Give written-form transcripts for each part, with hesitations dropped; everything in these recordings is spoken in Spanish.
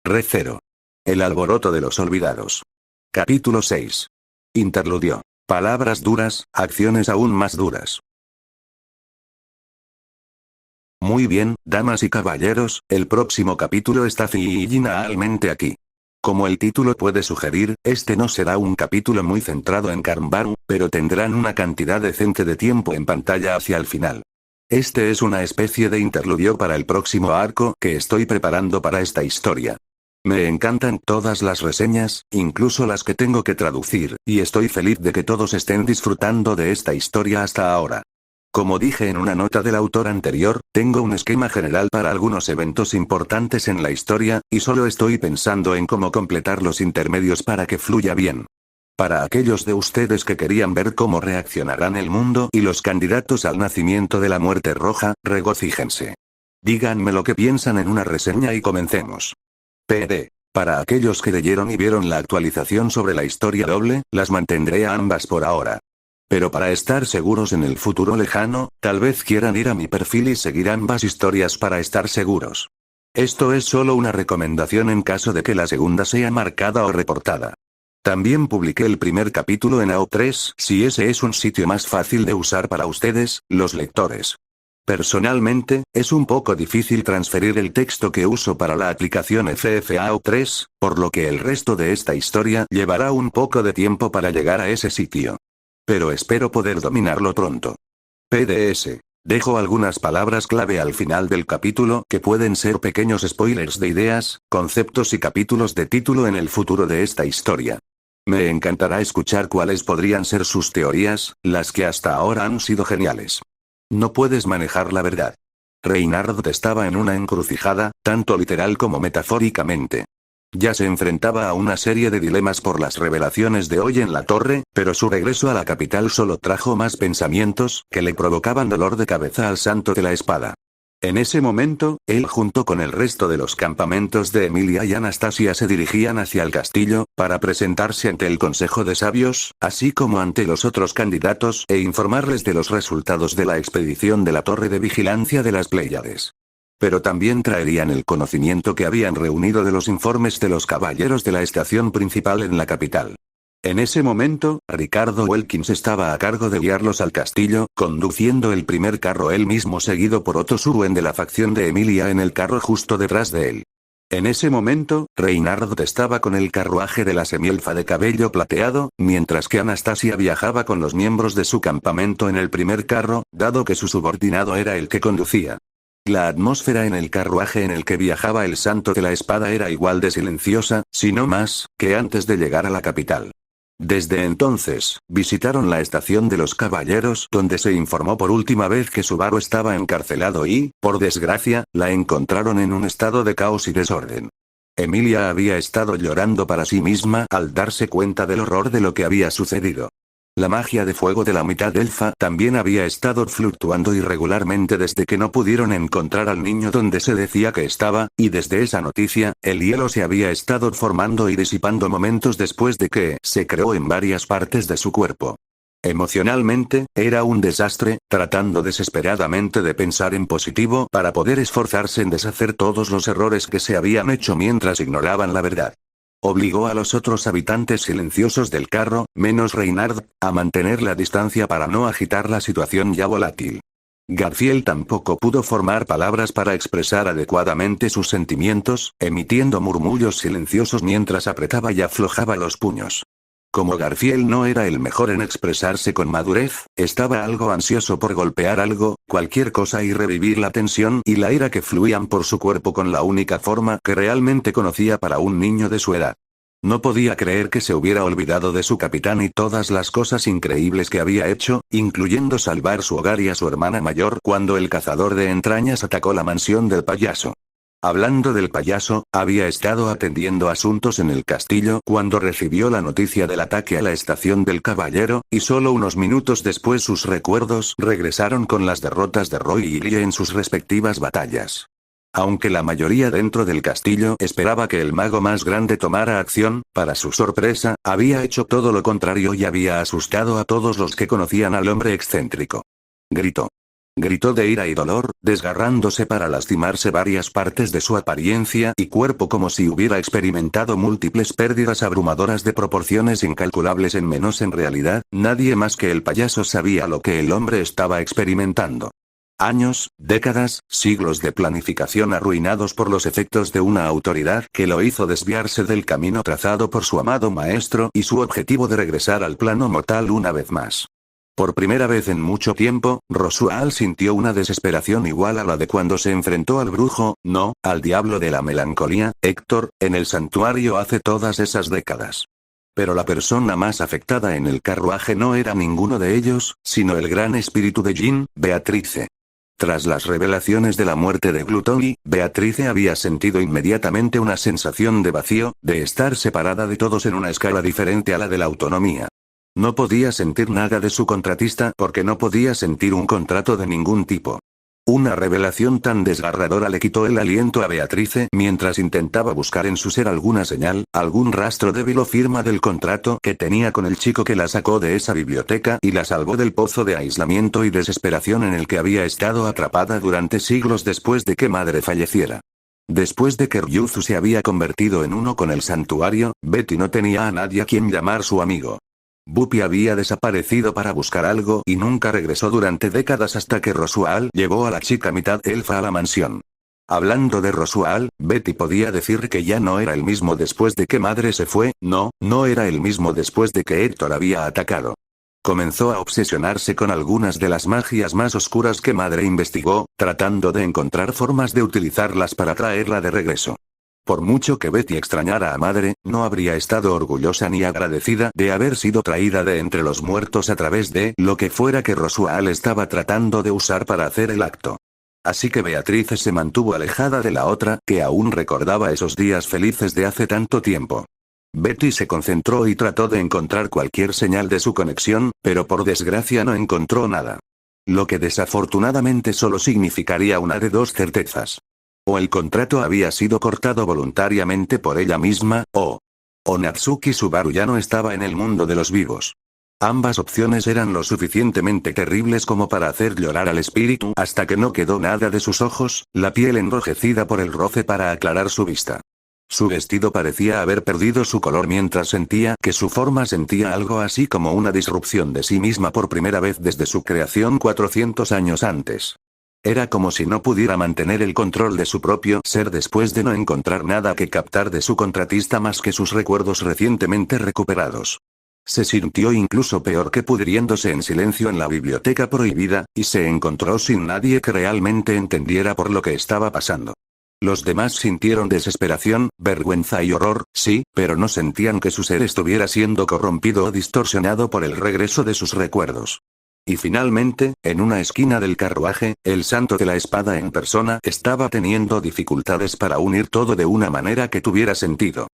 Re0. El alboroto de los olvidados. Capítulo 6. Interludio. Palabras duras, acciones aún más duras. Muy bien, damas y caballeros, el próximo capítulo está finalmente aquí. Como el título puede sugerir, este no será un capítulo muy centrado en Karnbaru, pero tendrán una cantidad decente de tiempo en pantalla hacia el final. Este es una especie de interludio para el próximo arco que estoy preparando para esta historia. Me encantan todas las reseñas, incluso las que tengo que traducir, y estoy feliz de que todos estén disfrutando de esta historia hasta ahora. Como dije en una nota del autor anterior, tengo un esquema general para algunos eventos importantes en la historia, y solo estoy pensando en cómo completar los intermedios para que fluya bien. Para aquellos de ustedes que querían ver cómo reaccionarán el mundo y los candidatos al nacimiento de la muerte roja, regocíjense. Díganme lo que piensan en una reseña y comencemos. PD. Para aquellos que leyeron y vieron la actualización sobre la historia doble, las mantendré a ambas por ahora. Pero para estar seguros en el futuro lejano, tal vez quieran ir a mi perfil y seguir ambas historias para estar seguros. Esto es solo una recomendación en caso de que la segunda sea marcada o reportada. También publiqué el primer capítulo en AO3 si ese es un sitio más fácil de usar para ustedes, los lectores. Personalmente, es un poco difícil transferir el texto que uso para la aplicación FFAO3, por lo que el resto de esta historia llevará un poco de tiempo para llegar a ese sitio. Pero espero poder dominarlo pronto. PDS. Dejo algunas palabras clave al final del capítulo que pueden ser pequeños spoilers de ideas, conceptos y capítulos de título en el futuro de esta historia. Me encantará escuchar cuáles podrían ser sus teorías, las que hasta ahora han sido geniales. No puedes manejar la verdad. Reinhard estaba en una encrucijada, tanto literal como metafóricamente. Ya se enfrentaba a una serie de dilemas por las revelaciones de hoy en la torre, pero su regreso a la capital solo trajo más pensamientos, que le provocaban dolor de cabeza al santo de la espada. En ese momento, él junto con el resto de los campamentos de Emilia y Anastasia se dirigían hacia el castillo, para presentarse ante el Consejo de Sabios, así como ante los otros candidatos e informarles de los resultados de la expedición de la Torre de Vigilancia de las Pléyades. Pero también traerían el conocimiento que habían reunido de los informes de los caballeros de la estación principal en la capital. En ese momento, Ricardo Wilkins estaba a cargo de guiarlos al castillo, conduciendo el primer carro él mismo seguido por Otto Suruen de la facción de Emilia en el carro justo detrás de él. En ese momento, Reinhard estaba con el carruaje de la semielfa de cabello plateado, mientras que Anastasia viajaba con los miembros de su campamento en el primer carro, dado que su subordinado era el que conducía. La atmósfera en el carruaje en el que viajaba el santo de la espada era igual de silenciosa, si no más, que antes de llegar a la capital. Desde entonces, visitaron la estación de los caballeros donde se informó por última vez que Subaru estaba encarcelado y, por desgracia, la encontraron en un estado de caos y desorden. Emilia había estado llorando para sí misma al darse cuenta del horror de lo que había sucedido. La magia de fuego de la mitad elfa también había estado fluctuando irregularmente desde que no pudieron encontrar al niño donde se decía que estaba, y desde esa noticia, el hielo se había estado formando y disipando momentos después de que se creó en varias partes de su cuerpo. Emocionalmente, era un desastre, tratando desesperadamente de pensar en positivo para poder esforzarse en deshacer todos los errores que se habían hecho mientras ignoraban la verdad. Obligó a los otros habitantes silenciosos del carro, menos Reinhard, a mantener la distancia para no agitar la situación ya volátil. Garfield tampoco pudo formar palabras para expresar adecuadamente sus sentimientos, emitiendo murmullos silenciosos mientras apretaba y aflojaba los puños. Como Garfield no era el mejor en expresarse con madurez, estaba algo ansioso por golpear algo, cualquier cosa y revivir la tensión y la ira que fluían por su cuerpo con la única forma que realmente conocía para un niño de su edad. No podía creer que se hubiera olvidado de su capitán y todas las cosas increíbles que había hecho, incluyendo salvar su hogar y a su hermana mayor cuando el cazador de entrañas atacó la mansión del payaso. Hablando del payaso, había estado atendiendo asuntos en el castillo cuando recibió la noticia del ataque a la estación del caballero, y solo unos minutos después sus recuerdos regresaron con las derrotas de Roy y Lee en sus respectivas batallas. Aunque la mayoría dentro del castillo esperaba que el mago más grande tomara acción, para su sorpresa, había hecho todo lo contrario y había asustado a todos los que conocían al hombre excéntrico. Gritó. Gritó de ira y dolor, desgarrándose para lastimarse varias partes de su apariencia y cuerpo como si hubiera experimentado múltiples pérdidas abrumadoras de proporciones incalculables en menos. En realidad, nadie más que el payaso sabía lo que el hombre estaba experimentando. Años, décadas, siglos de planificación arruinados por los efectos de una autoridad que lo hizo desviarse del camino trazado por su amado maestro y su objetivo de regresar al plano mortal una vez más. Por primera vez en mucho tiempo, Rosual sintió una desesperación igual a la de cuando se enfrentó al brujo, no, al diablo de la melancolía, Héctor, en el santuario hace todas esas décadas. Pero la persona más afectada en el carruaje no era ninguno de ellos, sino el gran espíritu de Jin, Beatrice. Tras las revelaciones de la muerte de Gluttony, Beatrice había sentido inmediatamente una sensación de vacío, de estar separada de todos en una escala diferente a la de la autonomía. No podía sentir nada de su contratista porque no podía sentir un contrato de ningún tipo. Una revelación tan desgarradora le quitó el aliento a Beatrice mientras intentaba buscar en su ser alguna señal, algún rastro débil o firma del contrato que tenía con el chico que la sacó de esa biblioteca y la salvó del pozo de aislamiento y desesperación en el que había estado atrapada durante siglos después de que madre falleciera. Después de que Ryuzu se había convertido en uno con el santuario, Betty no tenía a nadie a quien llamar su amigo. Buppy había desaparecido para buscar algo y nunca regresó durante décadas hasta que Rosual llevó a la chica mitad elfa a la mansión. Hablando de Rosual, Betty podía decir que ya no era el mismo después de que madre se fue, no era el mismo después de que Héctor había atacado. Comenzó a obsesionarse con algunas de las magias más oscuras que madre investigó, tratando de encontrar formas de utilizarlas para traerla de regreso. Por mucho que Betty extrañara a madre, no habría estado orgullosa ni agradecida de haber sido traída de entre los muertos a través de lo que fuera que Rosual estaba tratando de usar para hacer el acto. Así que Beatrice se mantuvo alejada de la otra, que aún recordaba esos días felices de hace tanto tiempo. Betty se concentró y trató de encontrar cualquier señal de su conexión, pero por desgracia no encontró nada. Lo que desafortunadamente solo significaría una de dos certezas. O el contrato había sido cortado voluntariamente por ella misma, o Natsuki Subaru ya no estaba en el mundo de los vivos. Ambas opciones eran lo suficientemente terribles como para hacer llorar al espíritu hasta que no quedó nada de sus ojos, la piel enrojecida por el roce para aclarar su vista. Su vestido parecía haber perdido su color mientras sentía que su forma sentía algo así como una disrupción de sí misma por primera vez desde su creación 400 años antes. Era como si no pudiera mantener el control de su propio ser después de no encontrar nada que captar de su contratista más que sus recuerdos recientemente recuperados. Se sintió incluso peor que pudriéndose en silencio en la biblioteca prohibida, y se encontró sin nadie que realmente entendiera por lo que estaba pasando. Los demás sintieron desesperación, vergüenza y horror, sí, pero no sentían que su ser estuviera siendo corrompido o distorsionado por el regreso de sus recuerdos. Y finalmente, en una esquina del carruaje, el santo de la espada en persona estaba teniendo dificultades para unir todo de una manera que tuviera sentido.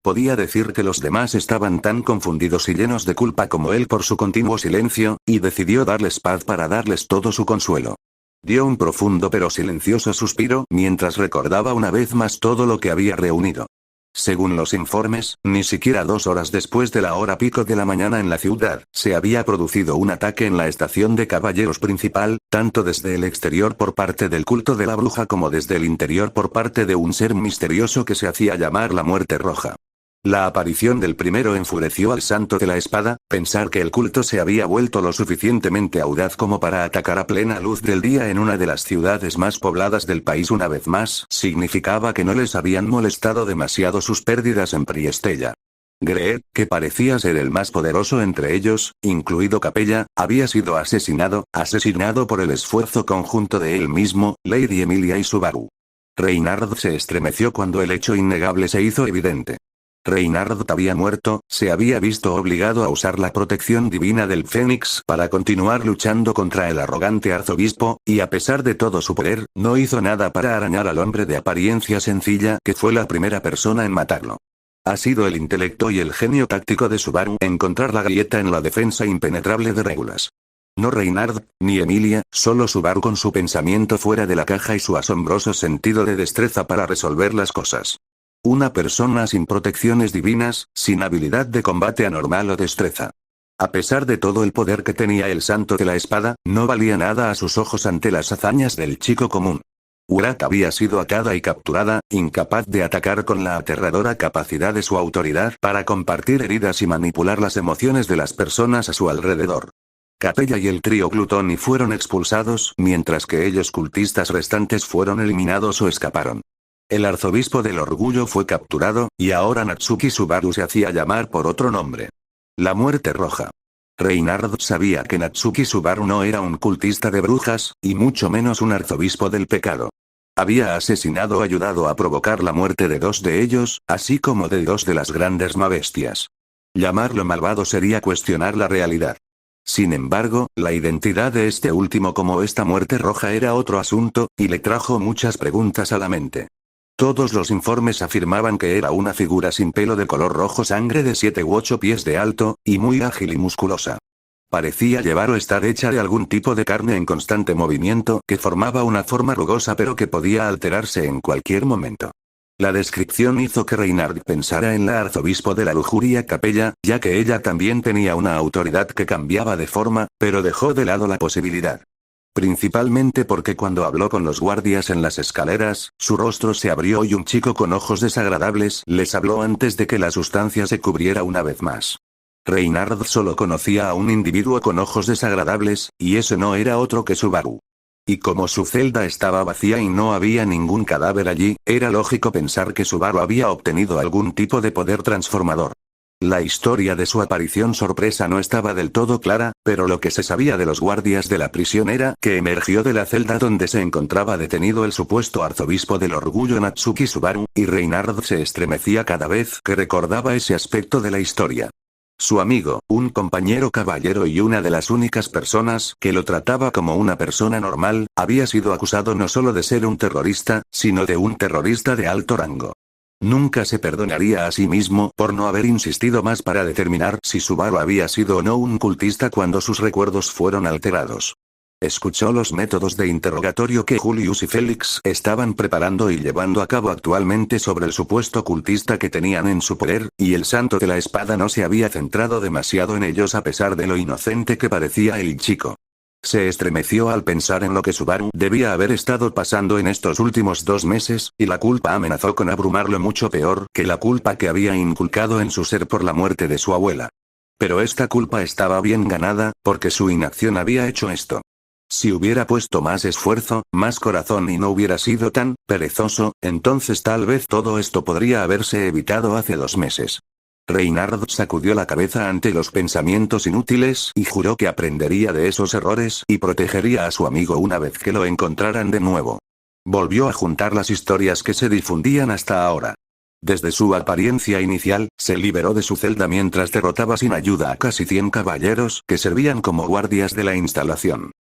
Podía decir que los demás estaban tan confundidos y llenos de culpa como él por su continuo silencio, y decidió darles paz para darles todo su consuelo. Dio un profundo pero silencioso suspiro mientras recordaba una vez más todo lo que había reunido. Según los informes, ni siquiera 2 horas después de la hora pico de la mañana en la ciudad, se había producido un ataque en la estación de caballeros principal, tanto desde el exterior por parte del culto de la bruja como desde el interior por parte de un ser misterioso que se hacía llamar la Muerte Roja. La aparición del primero enfureció al santo de la espada, pensar que el culto se había vuelto lo suficientemente audaz como para atacar a plena luz del día en una de las ciudades más pobladas del país una vez más, significaba que no les habían molestado demasiado sus pérdidas en Priestella. Greed, que parecía ser el más poderoso entre ellos, incluido Capella, había sido asesinado por el esfuerzo conjunto de él mismo, Lady Emilia y Subaru. Reynard se estremeció cuando el hecho innegable se hizo evidente. Reynard había muerto, se había visto obligado a usar la protección divina del Fénix para continuar luchando contra el arrogante arzobispo, y a pesar de todo su poder, no hizo nada para arañar al hombre de apariencia sencilla que fue la primera persona en matarlo. Ha sido el intelecto y el genio táctico de Subaru encontrar la grieta en la defensa impenetrable de Regulus. No Reynard, ni Emilia, solo Subaru con su pensamiento fuera de la caja y su asombroso sentido de destreza para resolver las cosas. Una persona sin protecciones divinas, sin habilidad de combate anormal o destreza. A pesar de todo el poder que tenía el santo de la espada, no valía nada a sus ojos ante las hazañas del chico común. Urartu había sido atada y capturada, incapaz de atacar con la aterradora capacidad de su autoridad para compartir heridas y manipular las emociones de las personas a su alrededor. Capella y el trío Glutoni fueron expulsados, mientras que ellos cultistas restantes fueron eliminados o escaparon. El arzobispo del orgullo fue capturado, y ahora Natsuki Subaru se hacía llamar por otro nombre. La muerte roja. Reinhardt sabía que Natsuki Subaru no era un cultista de brujas, y mucho menos un arzobispo del pecado. Había asesinado o ayudado a provocar la muerte de 2 de ellos, así como de 2 de las grandes mabestias. Llamarlo malvado sería cuestionar la realidad. Sin embargo, la identidad de este último como esta muerte roja era otro asunto, y le trajo muchas preguntas a la mente. Todos los informes afirmaban que era una figura sin pelo de color rojo sangre de 7 u 8 pies de alto, y muy ágil y musculosa. Parecía llevar o estar hecha de algún tipo de carne en constante movimiento que formaba una forma rugosa pero que podía alterarse en cualquier momento. La descripción hizo que Reinhardt pensara en la arzobispo de la lujuria Capella, ya que ella también tenía una autoridad que cambiaba de forma, pero dejó de lado la posibilidad. Principalmente porque cuando habló con los guardias en las escaleras, su rostro se abrió y un chico con ojos desagradables les habló antes de que la sustancia se cubriera una vez más. Reinhardt solo conocía a un individuo con ojos desagradables, y ese no era otro que Subaru. Y como su celda estaba vacía y no había ningún cadáver allí, era lógico pensar que Subaru había obtenido algún tipo de poder transformador. La historia de su aparición sorpresa no estaba del todo clara, pero lo que se sabía de los guardias de la prisión era que emergió de la celda donde se encontraba detenido el supuesto arzobispo del orgullo Natsuki Subaru, y Reinhardt se estremecía cada vez que recordaba ese aspecto de la historia. Su amigo, un compañero caballero y una de las únicas personas que lo trataba como una persona normal, había sido acusado no solo de ser un terrorista, sino de un terrorista de alto rango. Nunca se perdonaría a sí mismo por no haber insistido más para determinar si Subaru había sido o no un cultista cuando sus recuerdos fueron alterados. Escuchó los métodos de interrogatorio que Julius y Félix estaban preparando y llevando a cabo actualmente sobre el supuesto cultista que tenían en su poder, y el santo de la espada no se había centrado demasiado en ellos a pesar de lo inocente que parecía el chico. Se estremeció al pensar en lo que Subaru debía haber estado pasando en estos últimos 2 meses, y la culpa amenazó con abrumarlo mucho peor que la culpa que había inculcado en su ser por la muerte de su abuela. Pero esta culpa estaba bien ganada, porque su inacción había hecho esto. Si hubiera puesto más esfuerzo, más corazón y no hubiera sido tan perezoso, entonces tal vez todo esto podría haberse evitado hace 2 meses. Reinhardt sacudió la cabeza ante los pensamientos inútiles y juró que aprendería de esos errores y protegería a su amigo una vez que lo encontraran de nuevo. Volvió a juntar las historias que se difundían hasta ahora. Desde su apariencia inicial, se liberó de su celda mientras derrotaba sin ayuda a casi 100 caballeros que servían como guardias de la instalación.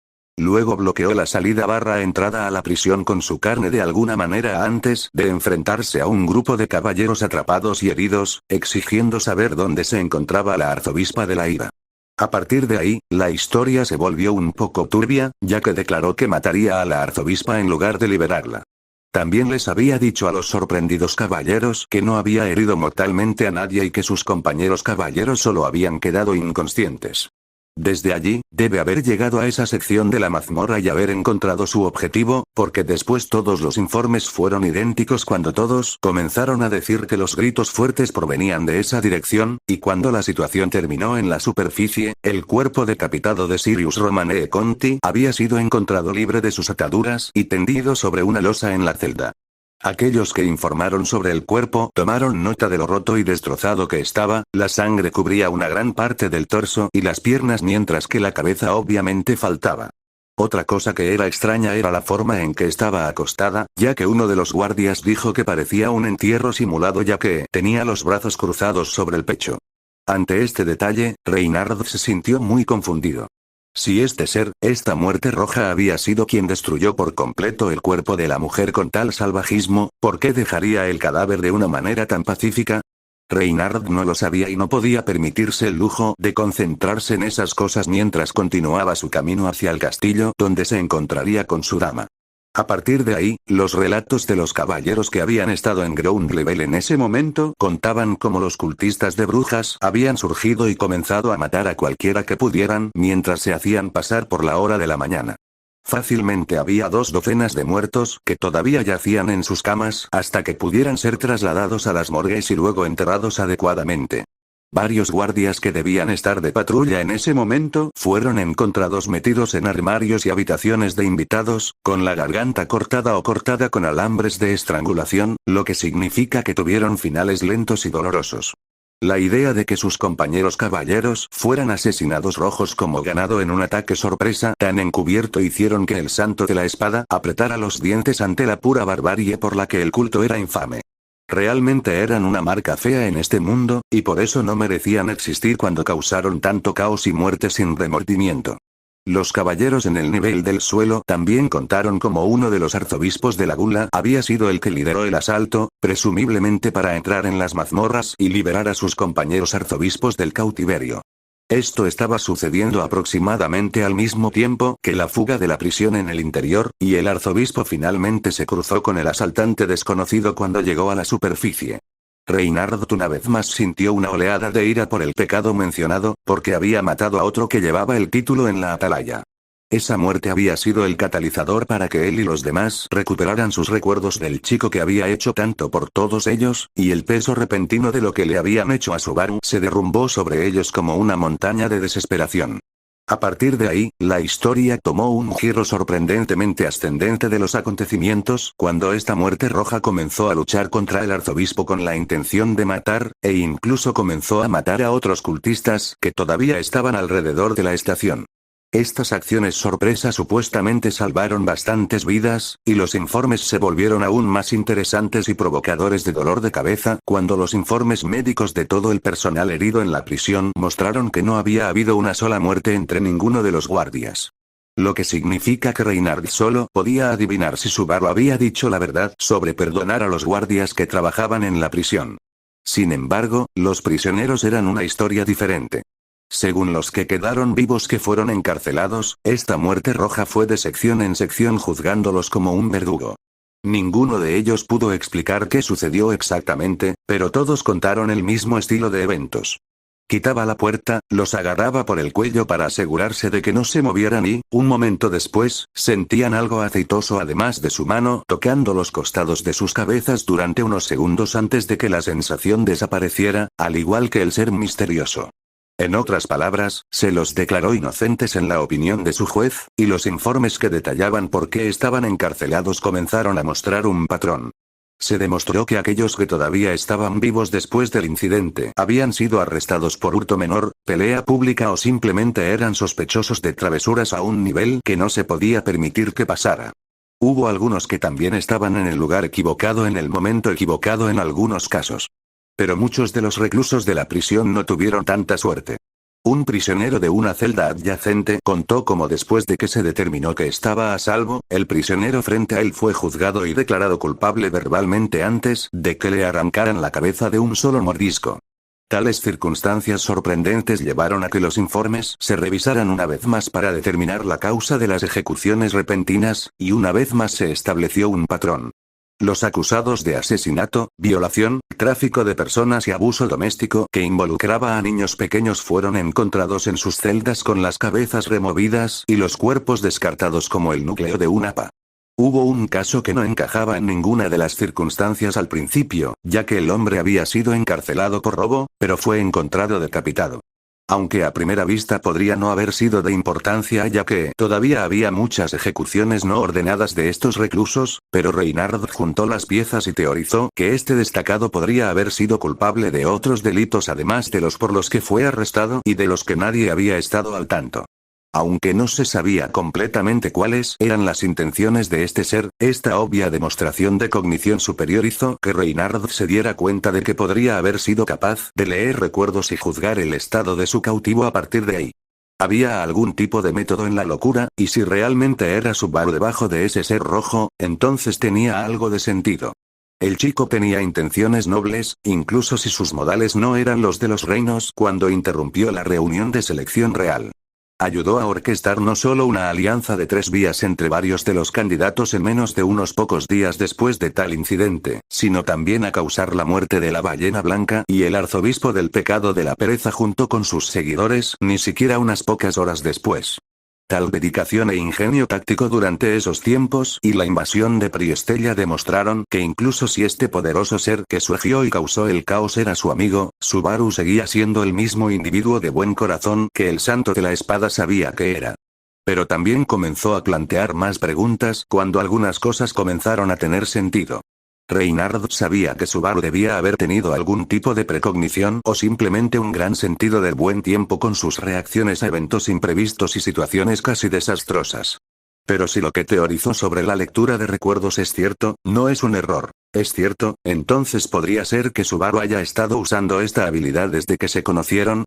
Luego bloqueó la salida/entrada a la prisión con su carne de alguna manera antes de enfrentarse a un grupo de caballeros atrapados y heridos, exigiendo saber dónde se encontraba la arzobispa de la ira. A partir de ahí, la historia se volvió un poco turbia, ya que declaró que mataría a la arzobispa en lugar de liberarla. También les había dicho a los sorprendidos caballeros que no había herido mortalmente a nadie y que sus compañeros caballeros solo habían quedado inconscientes. Desde allí, debe haber llegado a esa sección de la mazmorra y haber encontrado su objetivo, porque después todos los informes fueron idénticos cuando todos comenzaron a decir que los gritos fuertes provenían de esa dirección, y cuando la situación terminó en la superficie, el cuerpo decapitado de Sirius Romane Conti había sido encontrado libre de sus ataduras y tendido sobre una losa en la celda. Aquellos que informaron sobre el cuerpo tomaron nota de lo roto y destrozado que estaba, la sangre cubría una gran parte del torso y las piernas mientras que la cabeza obviamente faltaba. Otra cosa que era extraña era la forma en que estaba acostada, ya que uno de los guardias dijo que parecía un entierro simulado ya que tenía los brazos cruzados sobre el pecho. Ante este detalle, Reinhardt se sintió muy confundido. Si esta muerte roja había sido quien destruyó por completo el cuerpo de la mujer con tal salvajismo, ¿por qué dejaría el cadáver de una manera tan pacífica? Reinhardt no lo sabía y no podía permitirse el lujo de concentrarse en esas cosas mientras continuaba su camino hacia el castillo donde se encontraría con su dama. A partir de ahí, los relatos de los caballeros que habían estado en Ground Level en ese momento contaban cómo los cultistas de brujas habían surgido y comenzado a matar a cualquiera que pudieran mientras se hacían pasar por la hora de la mañana. Fácilmente había 2 docenas de muertos que todavía yacían en sus camas hasta que pudieran ser trasladados a las morgues y luego enterrados adecuadamente. Varios guardias que debían estar de patrulla en ese momento fueron encontrados metidos en armarios y habitaciones de invitados, con la garganta cortada o cortada con alambres de estrangulación, lo que significa que tuvieron finales lentos y dolorosos. La idea de que sus compañeros caballeros fueran asesinados rojos como ganado en un ataque sorpresa tan encubierto hicieron que el santo de la espada apretara los dientes ante la pura barbarie por la que el culto era infame. Realmente eran una marca fea en este mundo, y por eso no merecían existir cuando causaron tanto caos y muerte sin remordimiento. Los caballeros en el nivel del suelo también contaron como uno de los arzobispos de la Gula había sido el que lideró el asalto, presumiblemente para entrar en las mazmorras y liberar a sus compañeros arzobispos del cautiverio. Esto estaba sucediendo aproximadamente al mismo tiempo que la fuga de la prisión en el interior, y el arzobispo finalmente se cruzó con el asaltante desconocido cuando llegó a la superficie. Reinhard una vez más sintió una oleada de ira por el pecado mencionado, porque había matado a otro que llevaba el título en la atalaya. Esa muerte había sido el catalizador para que él y los demás recuperaran sus recuerdos del chico que había hecho tanto por todos ellos, y el peso repentino de lo que le habían hecho a Subaru se derrumbó sobre ellos como una montaña de desesperación. A partir de ahí, la historia tomó un giro sorprendentemente ascendente de los acontecimientos cuando esta muerte roja comenzó a luchar contra el arzobispo con la intención de matar, e incluso comenzó a matar a otros cultistas que todavía estaban alrededor de la estación. Estas acciones sorpresa supuestamente salvaron bastantes vidas, y los informes se volvieron aún más interesantes y provocadores de dolor de cabeza cuando los informes médicos de todo el personal herido en la prisión mostraron que no había habido una sola muerte entre ninguno de los guardias. Lo que significa que Reinhard solo podía adivinar si Subaru había dicho la verdad sobre perdonar a los guardias que trabajaban en la prisión. Sin embargo, los prisioneros eran una historia diferente. Según los que quedaron vivos que fueron encarcelados, esta muerte roja fue de sección en sección juzgándolos como un verdugo. Ninguno de ellos pudo explicar qué sucedió exactamente, pero todos contaron el mismo estilo de eventos. Quitaba la puerta, los agarraba por el cuello para asegurarse de que no se movieran y, un momento después, sentían algo aceitoso además de su mano tocando los costados de sus cabezas durante unos segundos antes de que la sensación desapareciera, al igual que el ser misterioso. En otras palabras, se los declaró inocentes en la opinión de su juez, y los informes que detallaban por qué estaban encarcelados comenzaron a mostrar un patrón. Se demostró que aquellos que todavía estaban vivos después del incidente habían sido arrestados por hurto menor, pelea pública o simplemente eran sospechosos de travesuras a un nivel que no se podía permitir que pasara. Hubo algunos que también estaban en el lugar equivocado en el momento equivocado en algunos casos. Pero muchos de los reclusos de la prisión no tuvieron tanta suerte. Un prisionero de una celda adyacente contó cómo después de que se determinó que estaba a salvo, el prisionero frente a él fue juzgado y declarado culpable verbalmente antes de que le arrancaran la cabeza de un solo mordisco. Tales circunstancias sorprendentes llevaron a que los informes se revisaran una vez más para determinar la causa de las ejecuciones repentinas, y una vez más se estableció un patrón. Los acusados de asesinato, violación, tráfico de personas y abuso doméstico que involucraba a niños pequeños fueron encontrados en sus celdas con las cabezas removidas y los cuerpos descartados como el núcleo de un APA. Hubo un caso que no encajaba en ninguna de las circunstancias al principio, ya que el hombre había sido encarcelado por robo, pero fue encontrado decapitado. Aunque a primera vista podría no haber sido de importancia ya que todavía había muchas ejecuciones no ordenadas de estos reclusos, pero Reinhard juntó las piezas y teorizó que este destacado podría haber sido culpable de otros delitos además de los por los que fue arrestado y de los que nadie había estado al tanto. Aunque no se sabía completamente cuáles eran las intenciones de este ser, esta obvia demostración de cognición superior hizo que Reinhard se diera cuenta de que podría haber sido capaz de leer recuerdos y juzgar el estado de su cautivo a partir de ahí. Había algún tipo de método en la locura, y si realmente era Subaru debajo de ese ser rojo, entonces tenía algo de sentido. El chico tenía intenciones nobles, incluso si sus modales no eran los de los reinos cuando interrumpió la reunión de selección real. Ayudó a orquestar no solo una alianza de 3 vías entre varios de los candidatos en menos de unos pocos días después de tal incidente, sino también a causar la muerte de la ballena blanca y el arzobispo del pecado de la pereza junto con sus seguidores ni siquiera unas pocas horas después. Tal dedicación e ingenio táctico durante esos tiempos y la invasión de Priestella demostraron que incluso si este poderoso ser que surgió y causó el caos era su amigo, Subaru seguía siendo el mismo individuo de buen corazón que el Santo de la Espada sabía que era. Pero también comenzó a plantear más preguntas cuando algunas cosas comenzaron a tener sentido. Reinhardt sabía que Subaru debía haber tenido algún tipo de precognición o simplemente un gran sentido del buen tiempo con sus reacciones a eventos imprevistos y situaciones casi desastrosas. Pero si lo que teorizó sobre la lectura de recuerdos es cierto, no es un error. Es cierto, entonces podría ser que Subaru haya estado usando esta habilidad desde que se conocieron.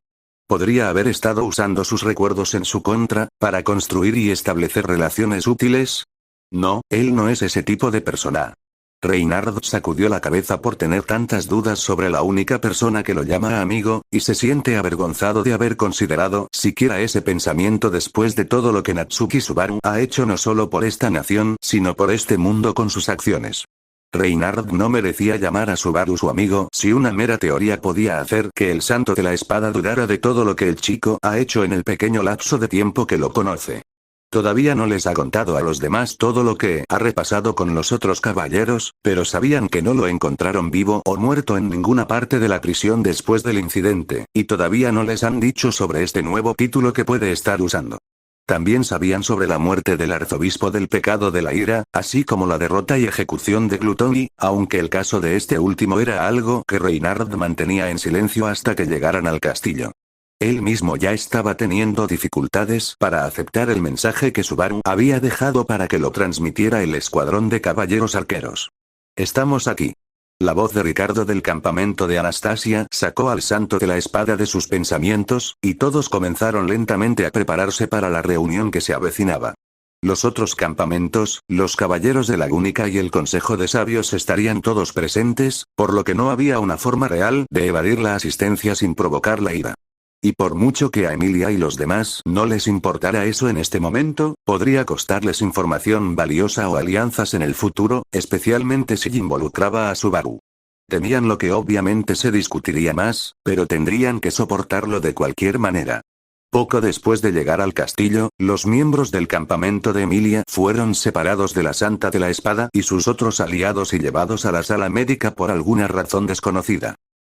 ¿Podría haber estado usando sus recuerdos en su contra, para construir y establecer relaciones útiles? No, él no es ese tipo de persona. Reinhardt sacudió la cabeza por tener tantas dudas sobre la única persona que lo llama amigo, y se siente avergonzado de haber considerado siquiera ese pensamiento después de todo lo que Natsuki Subaru ha hecho no solo por esta nación, sino por este mundo con sus acciones. Reinhardt no merecía llamar a Subaru su amigo si una mera teoría podía hacer que el Santo de la Espada dudara de todo lo que el chico ha hecho en el pequeño lapso de tiempo que lo conoce. Todavía no les ha contado a los demás todo lo que ha repasado con los otros caballeros, pero sabían que no lo encontraron vivo o muerto en ninguna parte de la prisión después del incidente, y todavía no les han dicho sobre este nuevo título que puede estar usando. También sabían sobre la muerte del arzobispo del pecado de la ira, así como la derrota y ejecución de Gluttony, aunque el caso de este último era algo que Reinhardt mantenía en silencio hasta que llegaran al castillo. Él mismo ya estaba teniendo dificultades para aceptar el mensaje que Subaru había dejado para que lo transmitiera el escuadrón de caballeros arqueros. Estamos aquí. La voz de Ricardo del campamento de Anastasia sacó al Santo de la Espada de sus pensamientos, y todos comenzaron lentamente a prepararse para la reunión que se avecinaba. Los otros campamentos, los caballeros de la Única y el Consejo de Sabios estarían todos presentes, por lo que no había una forma real de evadir la asistencia sin provocar la ira. Y por mucho que a Emilia y los demás no les importara eso en este momento, podría costarles información valiosa o alianzas en el futuro, especialmente si involucraba a Subaru. Temían lo que obviamente se discutiría más, pero tendrían que soportarlo de cualquier manera. Poco después de llegar al castillo, los miembros del campamento de Emilia fueron separados de la Santa de la Espada y sus otros aliados y llevados a la sala médica por alguna razón desconocida.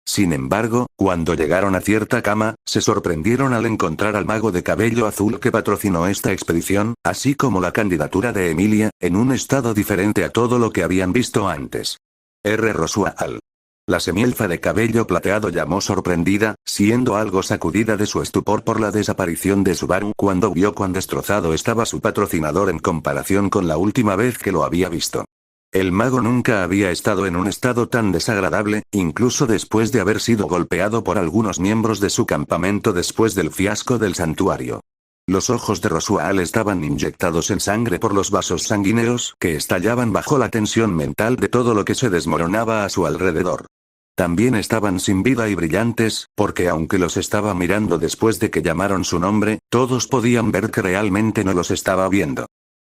Sin embargo, cuando llegaron a cierta cama, se sorprendieron al encontrar al mago de cabello azul que patrocinó esta expedición, así como la candidatura de Emilia, en un estado diferente a todo lo que habían visto antes. Rosual. La semielfa de cabello plateado llamó sorprendida, siendo algo sacudida de su estupor por la desaparición de Subaru cuando vio cuán destrozado estaba su patrocinador en comparación con la última vez que lo había visto. El mago nunca había estado en un estado tan desagradable, incluso después de haber sido golpeado por algunos miembros de su campamento después del fiasco del santuario. Los ojos de Rosual estaban inyectados en sangre por los vasos sanguíneos que estallaban bajo la tensión mental de todo lo que se desmoronaba a su alrededor. También estaban sin vida y brillantes, porque aunque los estaba mirando después de que llamaron su nombre, todos podían ver que realmente no los estaba viendo.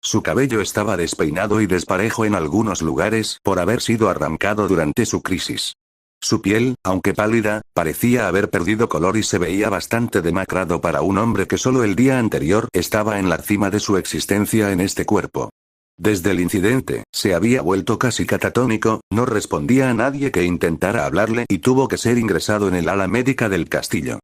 Su cabello estaba despeinado y desparejo en algunos lugares por haber sido arrancado durante su crisis. Su piel, aunque pálida, parecía haber perdido color y se veía bastante demacrado para un hombre que solo el día anterior estaba en la cima de su existencia en este cuerpo. Desde el incidente, se había vuelto casi catatónico, no respondía a nadie que intentara hablarle y tuvo que ser ingresado en el ala médica del castillo.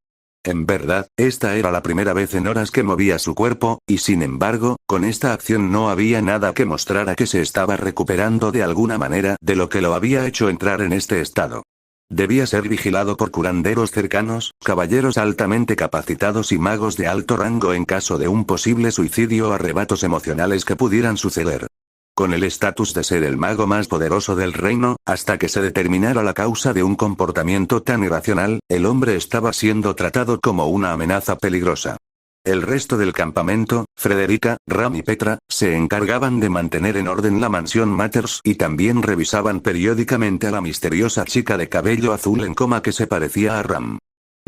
En verdad, esta era la primera vez en horas que movía su cuerpo, y sin embargo, con esta acción no había nada que mostrara que se estaba recuperando de alguna manera de lo que lo había hecho entrar en este estado. Debía ser vigilado por curanderos cercanos, caballeros altamente capacitados y magos de alto rango en caso de un posible suicidio o arrebatos emocionales que pudieran suceder. Con el estatus de ser el mago más poderoso del reino, hasta que se determinara la causa de un comportamiento tan irracional, el hombre estaba siendo tratado como una amenaza peligrosa. El resto del campamento, Frederica, Ram y Petra, se encargaban de mantener en orden la mansión Matters y también revisaban periódicamente a la misteriosa chica de cabello azul en coma que se parecía a Ram.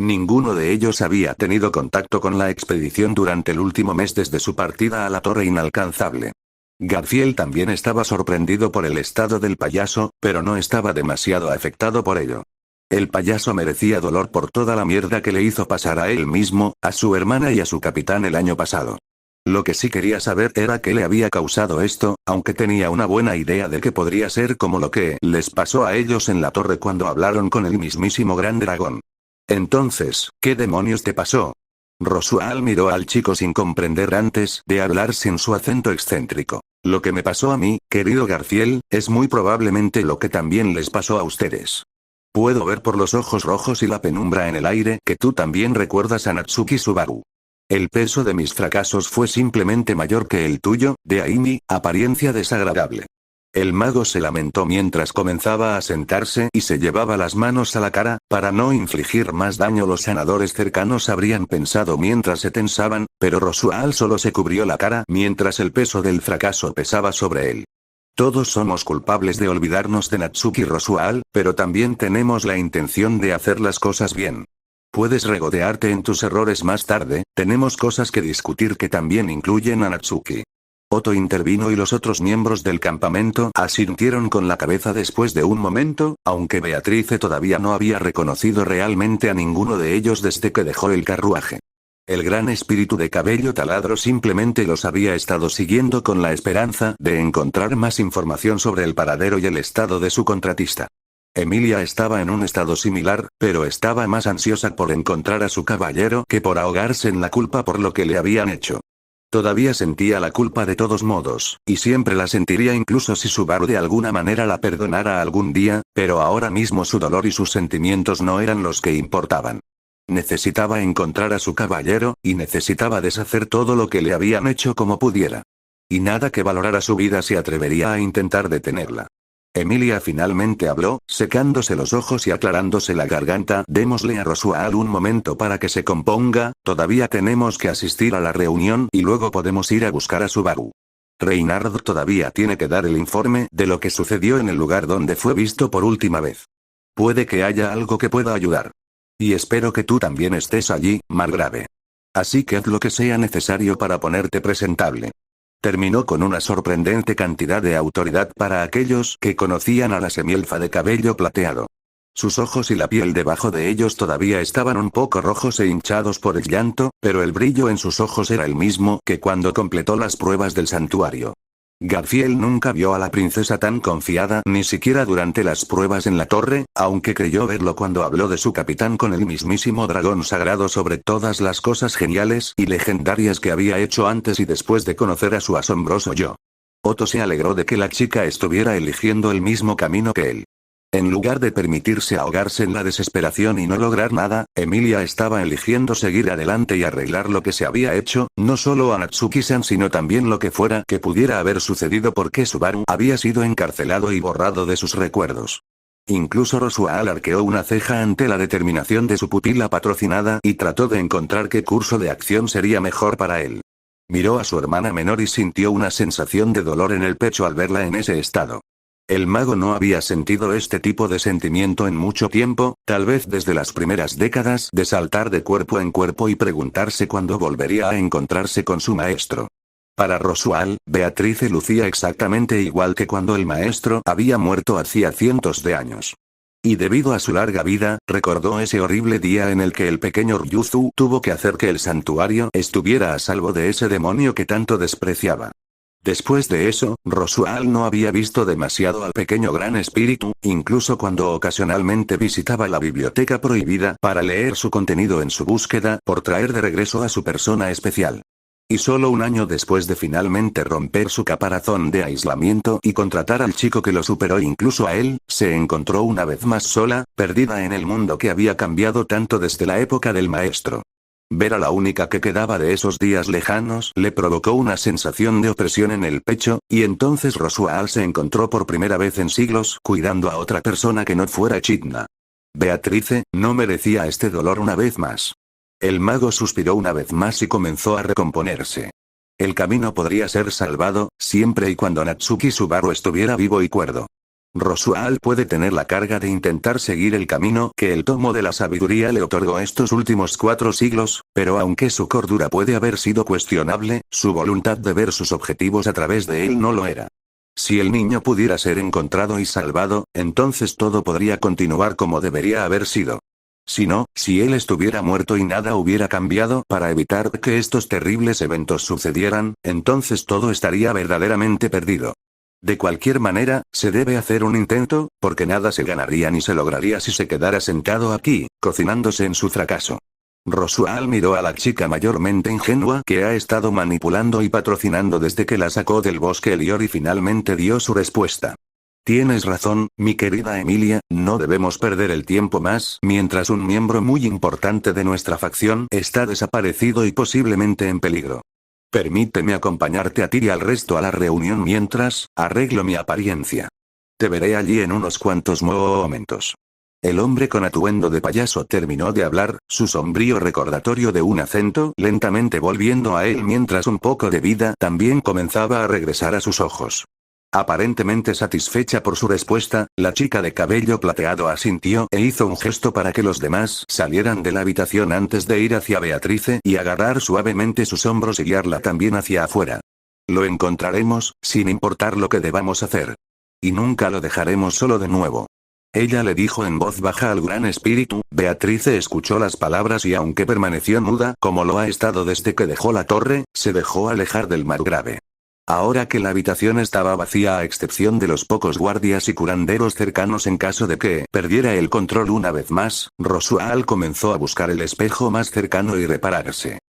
Ninguno de ellos había tenido contacto con la expedición durante el último mes desde su partida a la Torre Inalcanzable. Garfield también estaba sorprendido por el estado del payaso, pero no estaba demasiado afectado por ello. El payaso merecía dolor por toda la mierda que le hizo pasar a él mismo, a su hermana y a su capitán el año pasado. Lo que sí quería saber era qué le había causado esto, aunque tenía una buena idea de que podría ser como lo que les pasó a ellos en la torre cuando hablaron con el mismísimo Gran Dragón. Entonces, ¿qué demonios te pasó? Roswell miró al chico sin comprender antes de hablar sin su acento excéntrico. Lo que me pasó a mí, querido Garfield, es muy probablemente lo que también les pasó a ustedes. Puedo ver por los ojos rojos y la penumbra en el aire que tú también recuerdas a Natsuki Subaru. El peso de mis fracasos fue simplemente mayor que el tuyo, de ahí mi apariencia desagradable. El mago se lamentó mientras comenzaba a sentarse y se llevaba las manos a la cara, para no infligir más daño. Los sanadores cercanos habrían pensado mientras se tensaban, pero Roswell solo se cubrió la cara mientras el peso del fracaso pesaba sobre él. Todos somos culpables de olvidarnos de Natsuki Roswell, pero también tenemos la intención de hacer las cosas bien. Puedes regodearte en tus errores más tarde, tenemos cosas que discutir que también incluyen a Natsuki. Otto intervino y los otros miembros del campamento asintieron con la cabeza después de un momento, aunque Beatrice todavía no había reconocido realmente a ninguno de ellos desde que dejó el carruaje. El gran espíritu de cabello taladro simplemente los había estado siguiendo con la esperanza de encontrar más información sobre el paradero y el estado de su contratista. Emilia estaba en un estado similar, pero estaba más ansiosa por encontrar a su caballero que por ahogarse en la culpa por lo que le habían hecho. Todavía sentía la culpa de todos modos, y siempre la sentiría incluso si Subaru de alguna manera la perdonara algún día, pero ahora mismo su dolor y sus sentimientos no eran los que importaban. Necesitaba encontrar a su caballero, y necesitaba deshacer todo lo que le habían hecho como pudiera. Y nada que valorara su vida se atrevería a intentar detenerla. Emilia finalmente habló, secándose los ojos y aclarándose la garganta. Démosle a Roswell un momento para que se componga, todavía tenemos que asistir a la reunión y luego podemos ir a buscar a Subaru. Reynard todavía tiene que dar el informe de lo que sucedió en el lugar donde fue visto por última vez. Puede que haya algo que pueda ayudar. Y espero que tú también estés allí, Margrave. Así que haz lo que sea necesario para ponerte presentable. Terminó con una sorprendente cantidad de autoridad para aquellos que conocían a la semielfa de cabello plateado. Sus ojos y la piel debajo de ellos todavía estaban un poco rojos e hinchados por el llanto, pero el brillo en sus ojos era el mismo que cuando completó las pruebas del santuario. Garfield nunca vio a la princesa tan confiada ni siquiera durante las pruebas en la torre, aunque creyó verlo cuando habló de su capitán con el mismísimo dragón sagrado sobre todas las cosas geniales y legendarias que había hecho antes y después de conocer a su asombroso yo. Otto se alegró de que la chica estuviera eligiendo el mismo camino que él. En lugar de permitirse ahogarse en la desesperación y no lograr nada, Emilia estaba eligiendo seguir adelante y arreglar lo que se había hecho, no solo a Natsuki-san sino también lo que fuera que pudiera haber sucedido porque Subaru había sido encarcelado y borrado de sus recuerdos. Incluso Roswell arqueó una ceja ante la determinación de su pupila patrocinada y trató de encontrar qué curso de acción sería mejor para él. Miró a su hermana menor y sintió una sensación de dolor en el pecho al verla en ese estado. El mago no había sentido este tipo de sentimiento en mucho tiempo, tal vez desde las primeras décadas de saltar de cuerpo en cuerpo y preguntarse cuándo volvería a encontrarse con su maestro. Para Roswell, Beatrice lucía exactamente igual que cuando el maestro había muerto hacía cientos de años. Y debido a su larga vida, recordó ese horrible día en el que el pequeño Ryuzu tuvo que hacer que el santuario estuviera a salvo de ese demonio que tanto despreciaba. Después de eso, Roswell no había visto demasiado al pequeño gran espíritu, incluso cuando ocasionalmente visitaba la biblioteca prohibida para leer su contenido en su búsqueda por traer de regreso a su persona especial. Y solo un año después de finalmente romper su caparazón de aislamiento y contratar al chico que lo superó incluso a él, se encontró una vez más sola, perdida en el mundo que había cambiado tanto desde la época del maestro. Ver a la única que quedaba de esos días lejanos le provocó una sensación de opresión en el pecho, y entonces Roswell se encontró por primera vez en siglos cuidando a otra persona que no fuera Echidna. Beatrice no merecía este dolor una vez más. El mago suspiró una vez más y comenzó a recomponerse. El camino podría ser salvado, siempre y cuando Natsuki Subaru estuviera vivo y cuerdo. Rosual puede tener la carga de intentar seguir el camino que el tomo de la sabiduría le otorgó estos últimos 4 siglos, pero aunque su cordura puede haber sido cuestionable, su voluntad de ver sus objetivos a través de él no lo era. Si el niño pudiera ser encontrado y salvado, entonces todo podría continuar como debería haber sido. Si no, si él estuviera muerto y nada hubiera cambiado para evitar que estos terribles eventos sucedieran, entonces todo estaría verdaderamente perdido. De cualquier manera, se debe hacer un intento, porque nada se ganaría ni se lograría si se quedara sentado aquí, cocinándose en su fracaso. Rosual miró a la chica mayormente ingenua que ha estado manipulando y patrocinando desde que la sacó del bosque Elior y finalmente dio su respuesta. Tienes razón, mi querida Emilia, no debemos perder el tiempo más mientras un miembro muy importante de nuestra facción está desaparecido y posiblemente en peligro. Permíteme acompañarte a ti y al resto a la reunión mientras arreglo mi apariencia. Te veré allí en unos cuantos momentos. El hombre con atuendo de payaso terminó de hablar, su sombrío recordatorio de un acento lentamente volviendo a él mientras un poco de vida también comenzaba a regresar a sus ojos. Aparentemente satisfecha por su respuesta, la chica de cabello plateado asintió e hizo un gesto para que los demás salieran de la habitación antes de ir hacia Beatrice y agarrar suavemente sus hombros y guiarla también hacia afuera. Lo encontraremos, sin importar lo que debamos hacer. Y nunca lo dejaremos solo de nuevo. Ella le dijo en voz baja al gran espíritu. Beatrice escuchó las palabras y aunque permaneció muda como lo ha estado desde que dejó la torre, se dejó alejar del margrave. Ahora que la habitación estaba vacía a excepción de los pocos guardias y curanderos cercanos en caso de que perdiera el control una vez más, Rosual comenzó a buscar el espejo más cercano y repararse.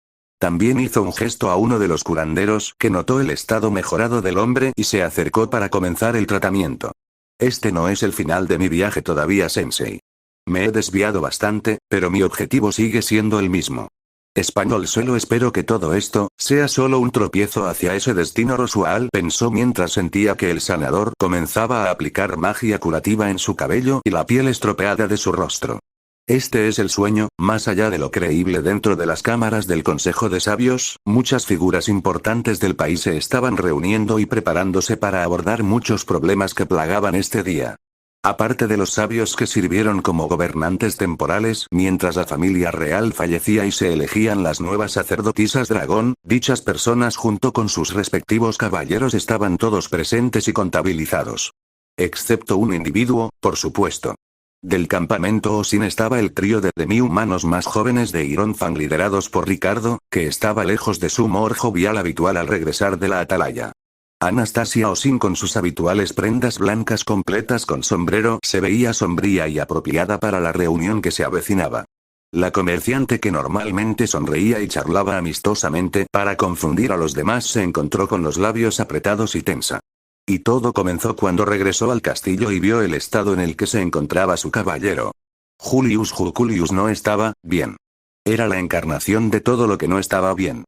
También hizo un gesto a uno de los curanderos que notó el estado mejorado del hombre y se acercó para comenzar el tratamiento. Este no es el final de mi viaje todavía, Sensei. Me he desviado bastante, pero mi objetivo sigue siendo el mismo. Español, solo espero que todo esto sea solo un tropiezo hacia ese destino, Rosual pensó mientras sentía que el sanador comenzaba a aplicar magia curativa en su cabello y la piel estropeada de su rostro. Este es el sueño, más allá de lo creíble. Dentro de las cámaras del Consejo de Sabios, muchas figuras importantes del país se estaban reuniendo y preparándose para abordar muchos problemas que plagaban este día. Aparte de los sabios que sirvieron como gobernantes temporales mientras la familia real fallecía y se elegían las nuevas sacerdotisas dragón, dichas personas junto con sus respectivos caballeros estaban todos presentes y contabilizados. Excepto un individuo, por supuesto. Del campamento Osin estaba el trío de demi-humanos más jóvenes de Ironfang liderados por Ricardo, que estaba lejos de su humor jovial habitual al regresar de la atalaya. Anastasia Osin con sus habituales prendas blancas completas con sombrero se veía sombría y apropiada para la reunión que se avecinaba. La comerciante que normalmente sonreía y charlaba amistosamente para confundir a los demás se encontró con los labios apretados y tensa. Y todo comenzó cuando regresó al castillo y vio el estado en el que se encontraba su caballero. Julius no estaba bien. Era la encarnación de todo lo que no estaba bien.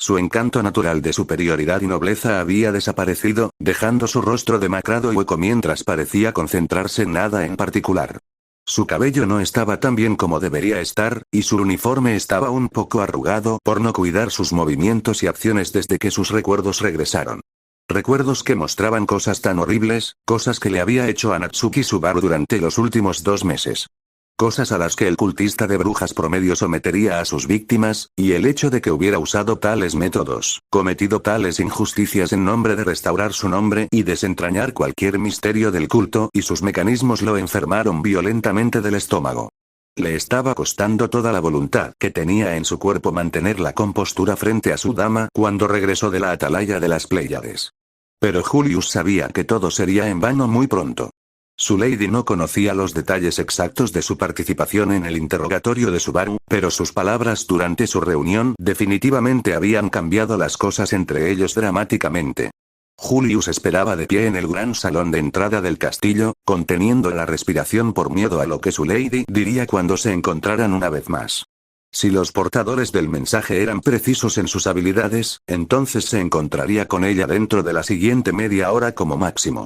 Su encanto natural de superioridad y nobleza había desaparecido, dejando su rostro demacrado y hueco mientras parecía concentrarse en nada en particular. Su cabello no estaba tan bien como debería estar, y su uniforme estaba un poco arrugado por no cuidar sus movimientos y acciones desde que sus recuerdos regresaron. Recuerdos que mostraban cosas tan horribles, cosas que le había hecho a Natsuki Subaru durante los últimos 2 meses. Cosas a las que el cultista de brujas promedio sometería a sus víctimas, y el hecho de que hubiera usado tales métodos, cometido tales injusticias en nombre de restaurar su nombre y desentrañar cualquier misterio del culto y sus mecanismos lo enfermaron violentamente del estómago. Le estaba costando toda la voluntad que tenía en su cuerpo mantener la compostura frente a su dama cuando regresó de la atalaya de las Pléyades. Pero Julius sabía que todo sería en vano muy pronto. Su lady no conocía los detalles exactos de su participación en el interrogatorio de Subaru, pero sus palabras durante su reunión definitivamente habían cambiado las cosas entre ellos dramáticamente. Julius esperaba de pie en el gran salón de entrada del castillo, conteniendo la respiración por miedo a lo que su lady diría cuando se encontraran una vez más. Si los portadores del mensaje eran precisos en sus habilidades, entonces se encontraría con ella dentro de la siguiente media hora como máximo.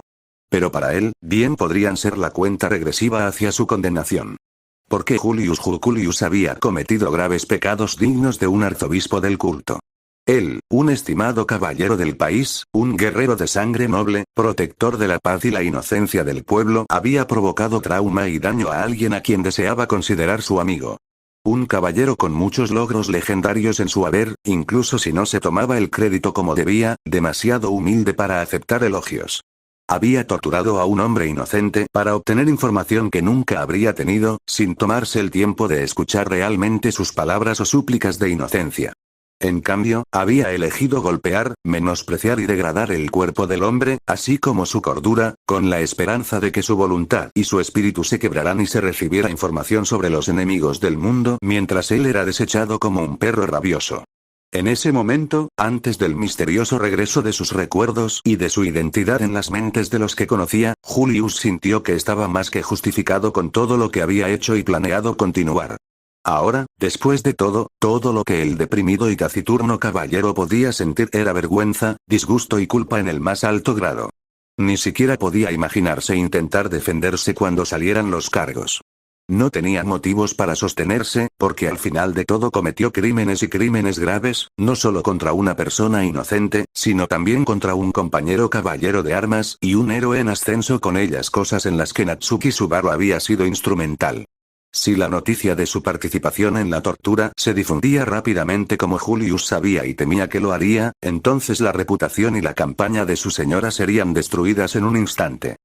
Pero para él, bien podrían ser la cuenta regresiva hacia su condenación. Porque Julius había cometido graves pecados dignos de un arzobispo del culto. Él, un estimado caballero del país, un guerrero de sangre noble, protector de la paz y la inocencia del pueblo, había provocado trauma y daño a alguien a quien deseaba considerar su amigo. Un caballero con muchos logros legendarios en su haber, incluso si no se tomaba el crédito como debía, demasiado humilde para aceptar elogios. Había torturado a un hombre inocente para obtener información que nunca habría tenido, sin tomarse el tiempo de escuchar realmente sus palabras o súplicas de inocencia. En cambio, había elegido golpear, menospreciar y degradar el cuerpo del hombre, así como su cordura, con la esperanza de que su voluntad y su espíritu se quebraran y se recibiera información sobre los enemigos del mundo mientras él era desechado como un perro rabioso. En ese momento, antes del misterioso regreso de sus recuerdos y de su identidad en las mentes de los que conocía, Julius sintió que estaba más que justificado con todo lo que había hecho y planeado continuar. Ahora, después de todo lo que el deprimido y taciturno caballero podía sentir era vergüenza, disgusto y culpa en el más alto grado. Ni siquiera podía imaginarse intentar defenderse cuando salieran los cargos. No tenía motivos para sostenerse, porque al final de todo cometió crímenes y crímenes graves, no solo contra una persona inocente, sino también contra un compañero caballero de armas y un héroe en ascenso con ellas, cosas en las que Natsuki Subaru había sido instrumental. Si la noticia de su participación en la tortura se difundía rápidamente como Julius sabía y temía que lo haría, entonces la reputación y la campaña de su señora serían destruidas en un instante.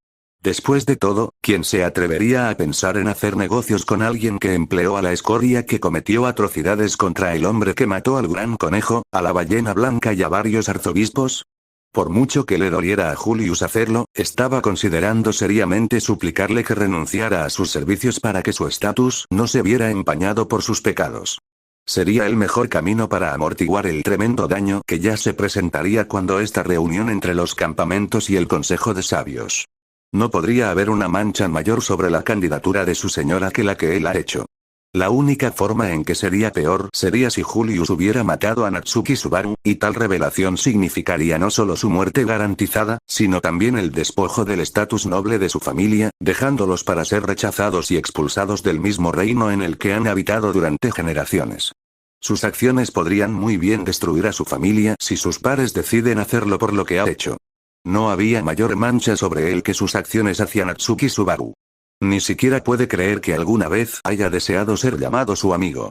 Después de todo, ¿quién se atrevería a pensar en hacer negocios con alguien que empleó a la escoria que cometió atrocidades contra el hombre que mató al gran conejo, a la ballena blanca y a varios arzobispos? Por mucho que le doliera a Julius hacerlo, estaba considerando seriamente suplicarle que renunciara a sus servicios para que su estatus no se viera empañado por sus pecados. Sería el mejor camino para amortiguar el tremendo daño que ya se presentaría cuando esta reunión entre los campamentos y el Consejo de Sabios. No podría haber una mancha mayor sobre la candidatura de su señora que la que él ha hecho. La única forma en que sería peor sería si Julius hubiera matado a Natsuki Subaru, y tal revelación significaría no solo su muerte garantizada, sino también el despojo del estatus noble de su familia, dejándolos para ser rechazados y expulsados del mismo reino en el que han habitado durante generaciones. Sus acciones podrían muy bien destruir a su familia si sus pares deciden hacerlo por lo que ha hecho. No había mayor mancha sobre él que sus acciones hacia Natsuki Subaru. Ni siquiera puede creer que alguna vez haya deseado ser llamado su amigo.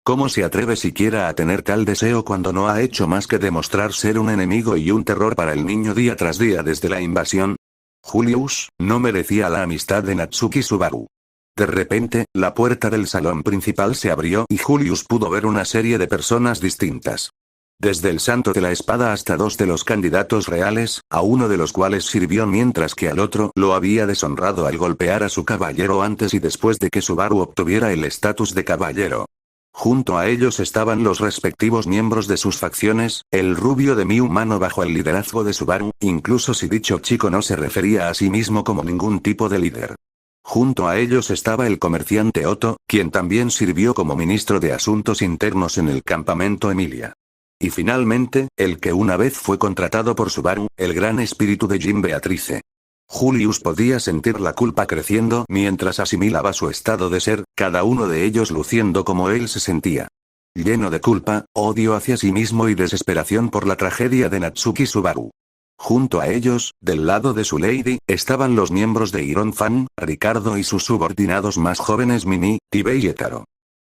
¿Cómo se atreve siquiera a tener tal deseo cuando no ha hecho más que demostrar ser un enemigo y un terror para el niño día tras día desde la invasión? Julius no merecía la amistad de Natsuki Subaru. De repente, la puerta del salón principal se abrió y Julius pudo ver una serie de personas distintas. Desde el Santo de la Espada hasta dos de los candidatos reales, a uno de los cuales sirvió mientras que al otro lo había deshonrado al golpear a su caballero antes y después de que Subaru obtuviera el estatus de caballero. Junto a ellos estaban los respectivos miembros de sus facciones, el rubio de mi humano bajo el liderazgo de Subaru, incluso si dicho chico no se refería a sí mismo como ningún tipo de líder. Junto a ellos estaba el comerciante Otto, quien también sirvió como ministro de Asuntos Internos en el campamento Emilia. Y finalmente, el que una vez fue contratado por Subaru, el gran espíritu de Jim Beatrice. Julius podía sentir la culpa creciendo mientras asimilaba su estado de ser, cada uno de ellos luciendo como él se sentía. Lleno de culpa, odio hacia sí mismo y desesperación por la tragedia de Natsuki Subaru. Junto a ellos, del lado de su lady, estaban los miembros de Iron Fan, Ricardo y sus subordinados más jóvenes Mimi, Tibei y Etaro.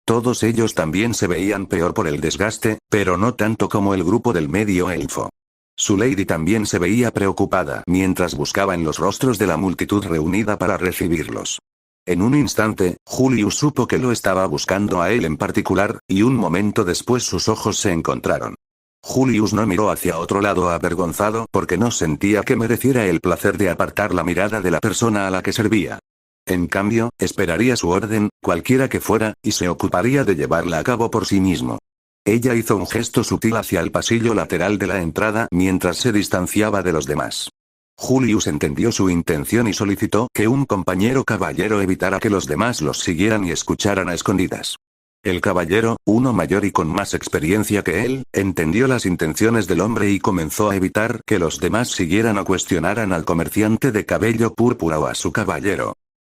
Todos ellos también se veían peor por el desgaste, pero no tanto como el grupo del medio elfo. Su lady también se veía preocupada mientras buscaba en los rostros de la multitud reunida para recibirlos. En un instante, Julius supo que lo estaba buscando a él en particular, y un momento después sus ojos se encontraron. Julius no miró hacia otro lado avergonzado porque no sentía que mereciera el placer de apartar la mirada de la persona a la que servía. En cambio, esperaría su orden, cualquiera que fuera, y se ocuparía de llevarla a cabo por sí mismo. Ella hizo un gesto sutil hacia el pasillo lateral de la entrada mientras se distanciaba de los demás. Julius entendió su intención y solicitó que un compañero caballero evitara que los demás los siguieran y escucharan a escondidas. El caballero, uno mayor y con más experiencia que él, entendió las intenciones del hombre y comenzó a evitar que los demás siguieran o cuestionaran al comerciante de cabello púrpura o a su caballero.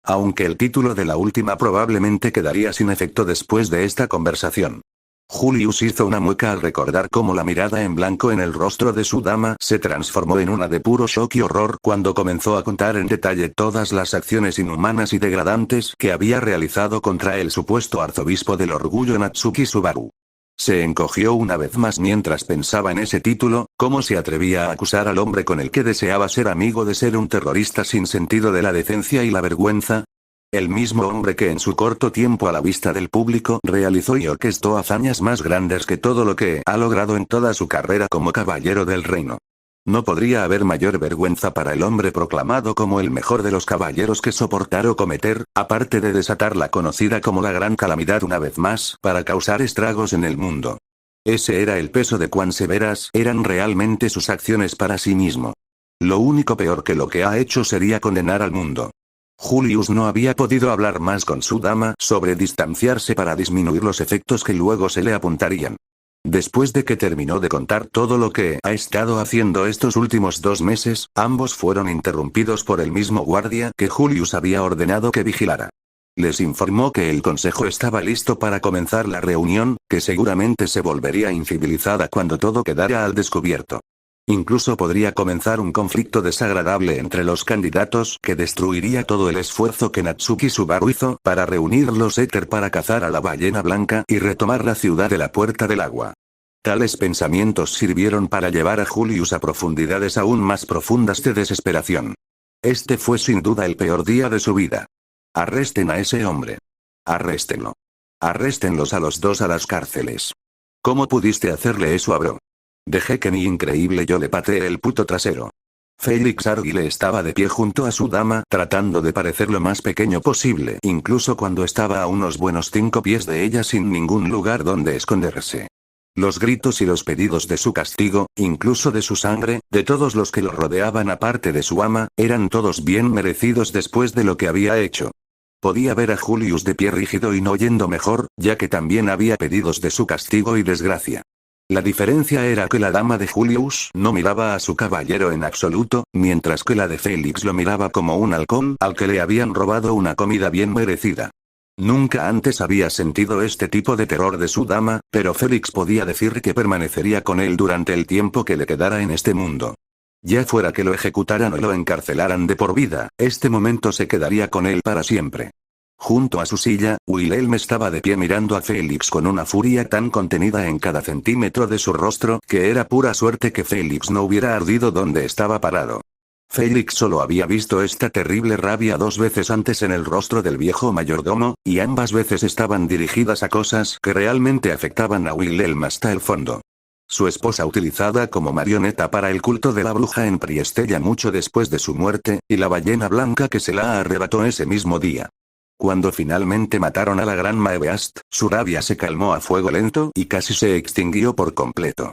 Aunque el título de la última probablemente quedaría sin efecto después de esta conversación. Julius hizo una mueca al recordar cómo la mirada en blanco en el rostro de su dama se transformó en una de puro shock y horror cuando comenzó a contar en detalle todas las acciones inhumanas y degradantes que había realizado contra el supuesto arzobispo del orgullo Natsuki Subaru. Se encogió una vez más mientras pensaba en ese título, cómo se atrevía a acusar al hombre con el que deseaba ser amigo de ser un terrorista sin sentido de la decencia y la vergüenza. El mismo hombre que en su corto tiempo a la vista del público realizó y orquestó hazañas más grandes que todo lo que ha logrado en toda su carrera como caballero del reino. No podría haber mayor vergüenza para el hombre proclamado como el mejor de los caballeros que soportar o cometer, aparte de desatar la conocida como la gran calamidad una vez más, para causar estragos en el mundo. Ese era el peso de cuán severas eran realmente sus acciones para sí mismo. Lo único peor que lo que ha hecho sería condenar al mundo. Julius no había podido hablar más con su dama sobre distanciarse para disminuir los efectos que luego se le apuntarían. Después de que terminó de contar todo lo que ha estado haciendo estos últimos 2 meses, ambos fueron interrumpidos por el mismo guardia que Julius había ordenado que vigilara. Les informó que el consejo estaba listo para comenzar la reunión, que seguramente se volvería incivilizada cuando todo quedara al descubierto. Incluso podría comenzar un conflicto desagradable entre los candidatos que destruiría todo el esfuerzo que Natsuki Subaru hizo para reunir los éter para cazar a la ballena blanca y retomar la ciudad de la Puerta del Agua. Tales pensamientos sirvieron para llevar a Julius a profundidades aún más profundas de desesperación. Este fue sin duda el peor día de su vida. Arresten a ese hombre. Arréstenlo. Arréstenlos a los dos a las cárceles. ¿Cómo pudiste hacerle eso a Bro? Dejé que mi increíble yo le patee el puto trasero. Félix Arguile estaba de pie junto a su dama, tratando de parecer lo más pequeño posible, incluso cuando estaba a unos buenos 5 pies de ella sin ningún lugar donde esconderse. Los gritos y los pedidos de su castigo, incluso de su sangre, de todos los que lo rodeaban aparte de su ama, eran todos bien merecidos después de lo que había hecho. Podía ver a Julius de pie rígido y no oyendo mejor, ya que también había pedidos de su castigo y desgracia. La diferencia era que la dama de Julius no miraba a su caballero en absoluto, mientras que la de Félix lo miraba como un halcón al que le habían robado una comida bien merecida. Nunca antes había sentido este tipo de terror de su dama, pero Félix podía decir que permanecería con él durante el tiempo que le quedara en este mundo. Ya fuera que lo ejecutaran o lo encarcelaran de por vida, este momento se quedaría con él para siempre. Junto a su silla, Wilhelm estaba de pie mirando a Félix con una furia tan contenida en cada centímetro de su rostro, que era pura suerte que Félix no hubiera ardido donde estaba parado. Félix solo había visto esta terrible rabia 2 veces antes en el rostro del viejo mayordomo, y ambas veces estaban dirigidas a cosas que realmente afectaban a Wilhelm hasta el fondo. Su esposa utilizada como marioneta para el culto de la bruja en Priestella mucho después de su muerte, y la ballena blanca que se la arrebató ese mismo día. Cuando finalmente mataron a la gran Maebeast, su rabia se calmó a fuego lento y casi se extinguió por completo.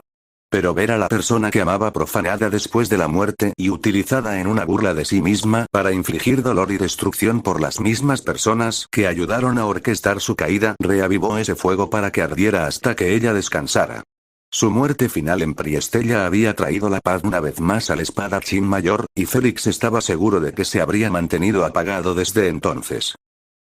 Pero ver a la persona que amaba profanada después de la muerte y utilizada en una burla de sí misma para infligir dolor y destrucción por las mismas personas que ayudaron a orquestar su caída, reavivó ese fuego para que ardiera hasta que ella descansara. Su muerte final en Priestella había traído la paz una vez más al espadachín mayor, y Félix estaba seguro de que se habría mantenido apagado desde entonces.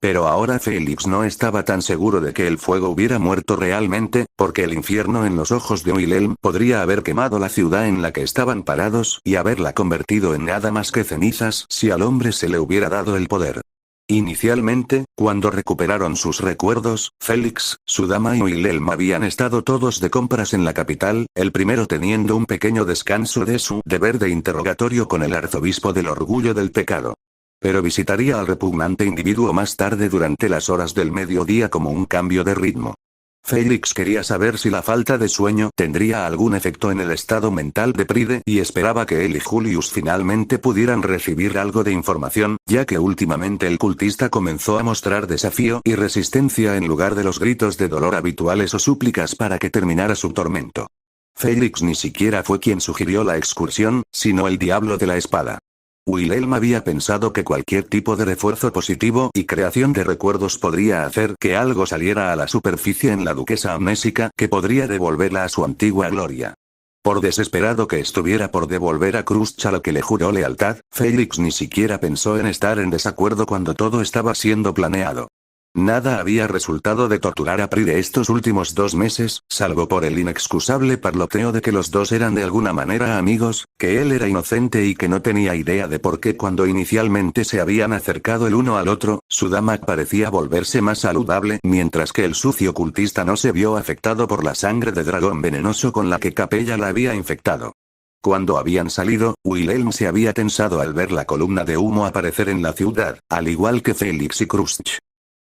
Pero ahora Félix no estaba tan seguro de que el fuego hubiera muerto realmente, porque el infierno en los ojos de Wilhelm podría haber quemado la ciudad en la que estaban parados y haberla convertido en nada más que cenizas si al hombre se le hubiera dado el poder. Inicialmente, cuando recuperaron sus recuerdos, Félix, su dama y Wilhelm habían estado todos de compras en la capital, el primero teniendo un pequeño descanso de su deber de interrogatorio con el arzobispo del orgullo del pecado. Pero visitaría al repugnante individuo más tarde durante las horas del mediodía como un cambio de ritmo. Félix quería saber si la falta de sueño tendría algún efecto en el estado mental de Pride y esperaba que él y Julius finalmente pudieran recibir algo de información, ya que últimamente el cultista comenzó a mostrar desafío y resistencia en lugar de los gritos de dolor habituales o súplicas para que terminara su tormento. Félix ni siquiera fue quien sugirió la excursión, sino el diablo de la espada. Wilhelm había pensado que cualquier tipo de refuerzo positivo y creación de recuerdos podría hacer que algo saliera a la superficie en la duquesa amnésica que podría devolverla a su antigua gloria. Por desesperado que estuviera por devolver a Cruscha a lo que le juró lealtad, Félix ni siquiera pensó en estar en desacuerdo cuando todo estaba siendo planeado. Nada había resultado de torturar a Pri de estos últimos 2 meses, salvo por el inexcusable parloteo de que los dos eran de alguna manera amigos, que él era inocente y que no tenía idea de por qué cuando inicialmente se habían acercado el uno al otro, su dama parecía volverse más saludable, mientras que el sucio cultista no se vio afectado por la sangre de dragón venenoso con la que Capella la había infectado. Cuando habían salido, Wilhelm se había tensado al ver la columna de humo aparecer en la ciudad, al igual que Felix y Kruscht.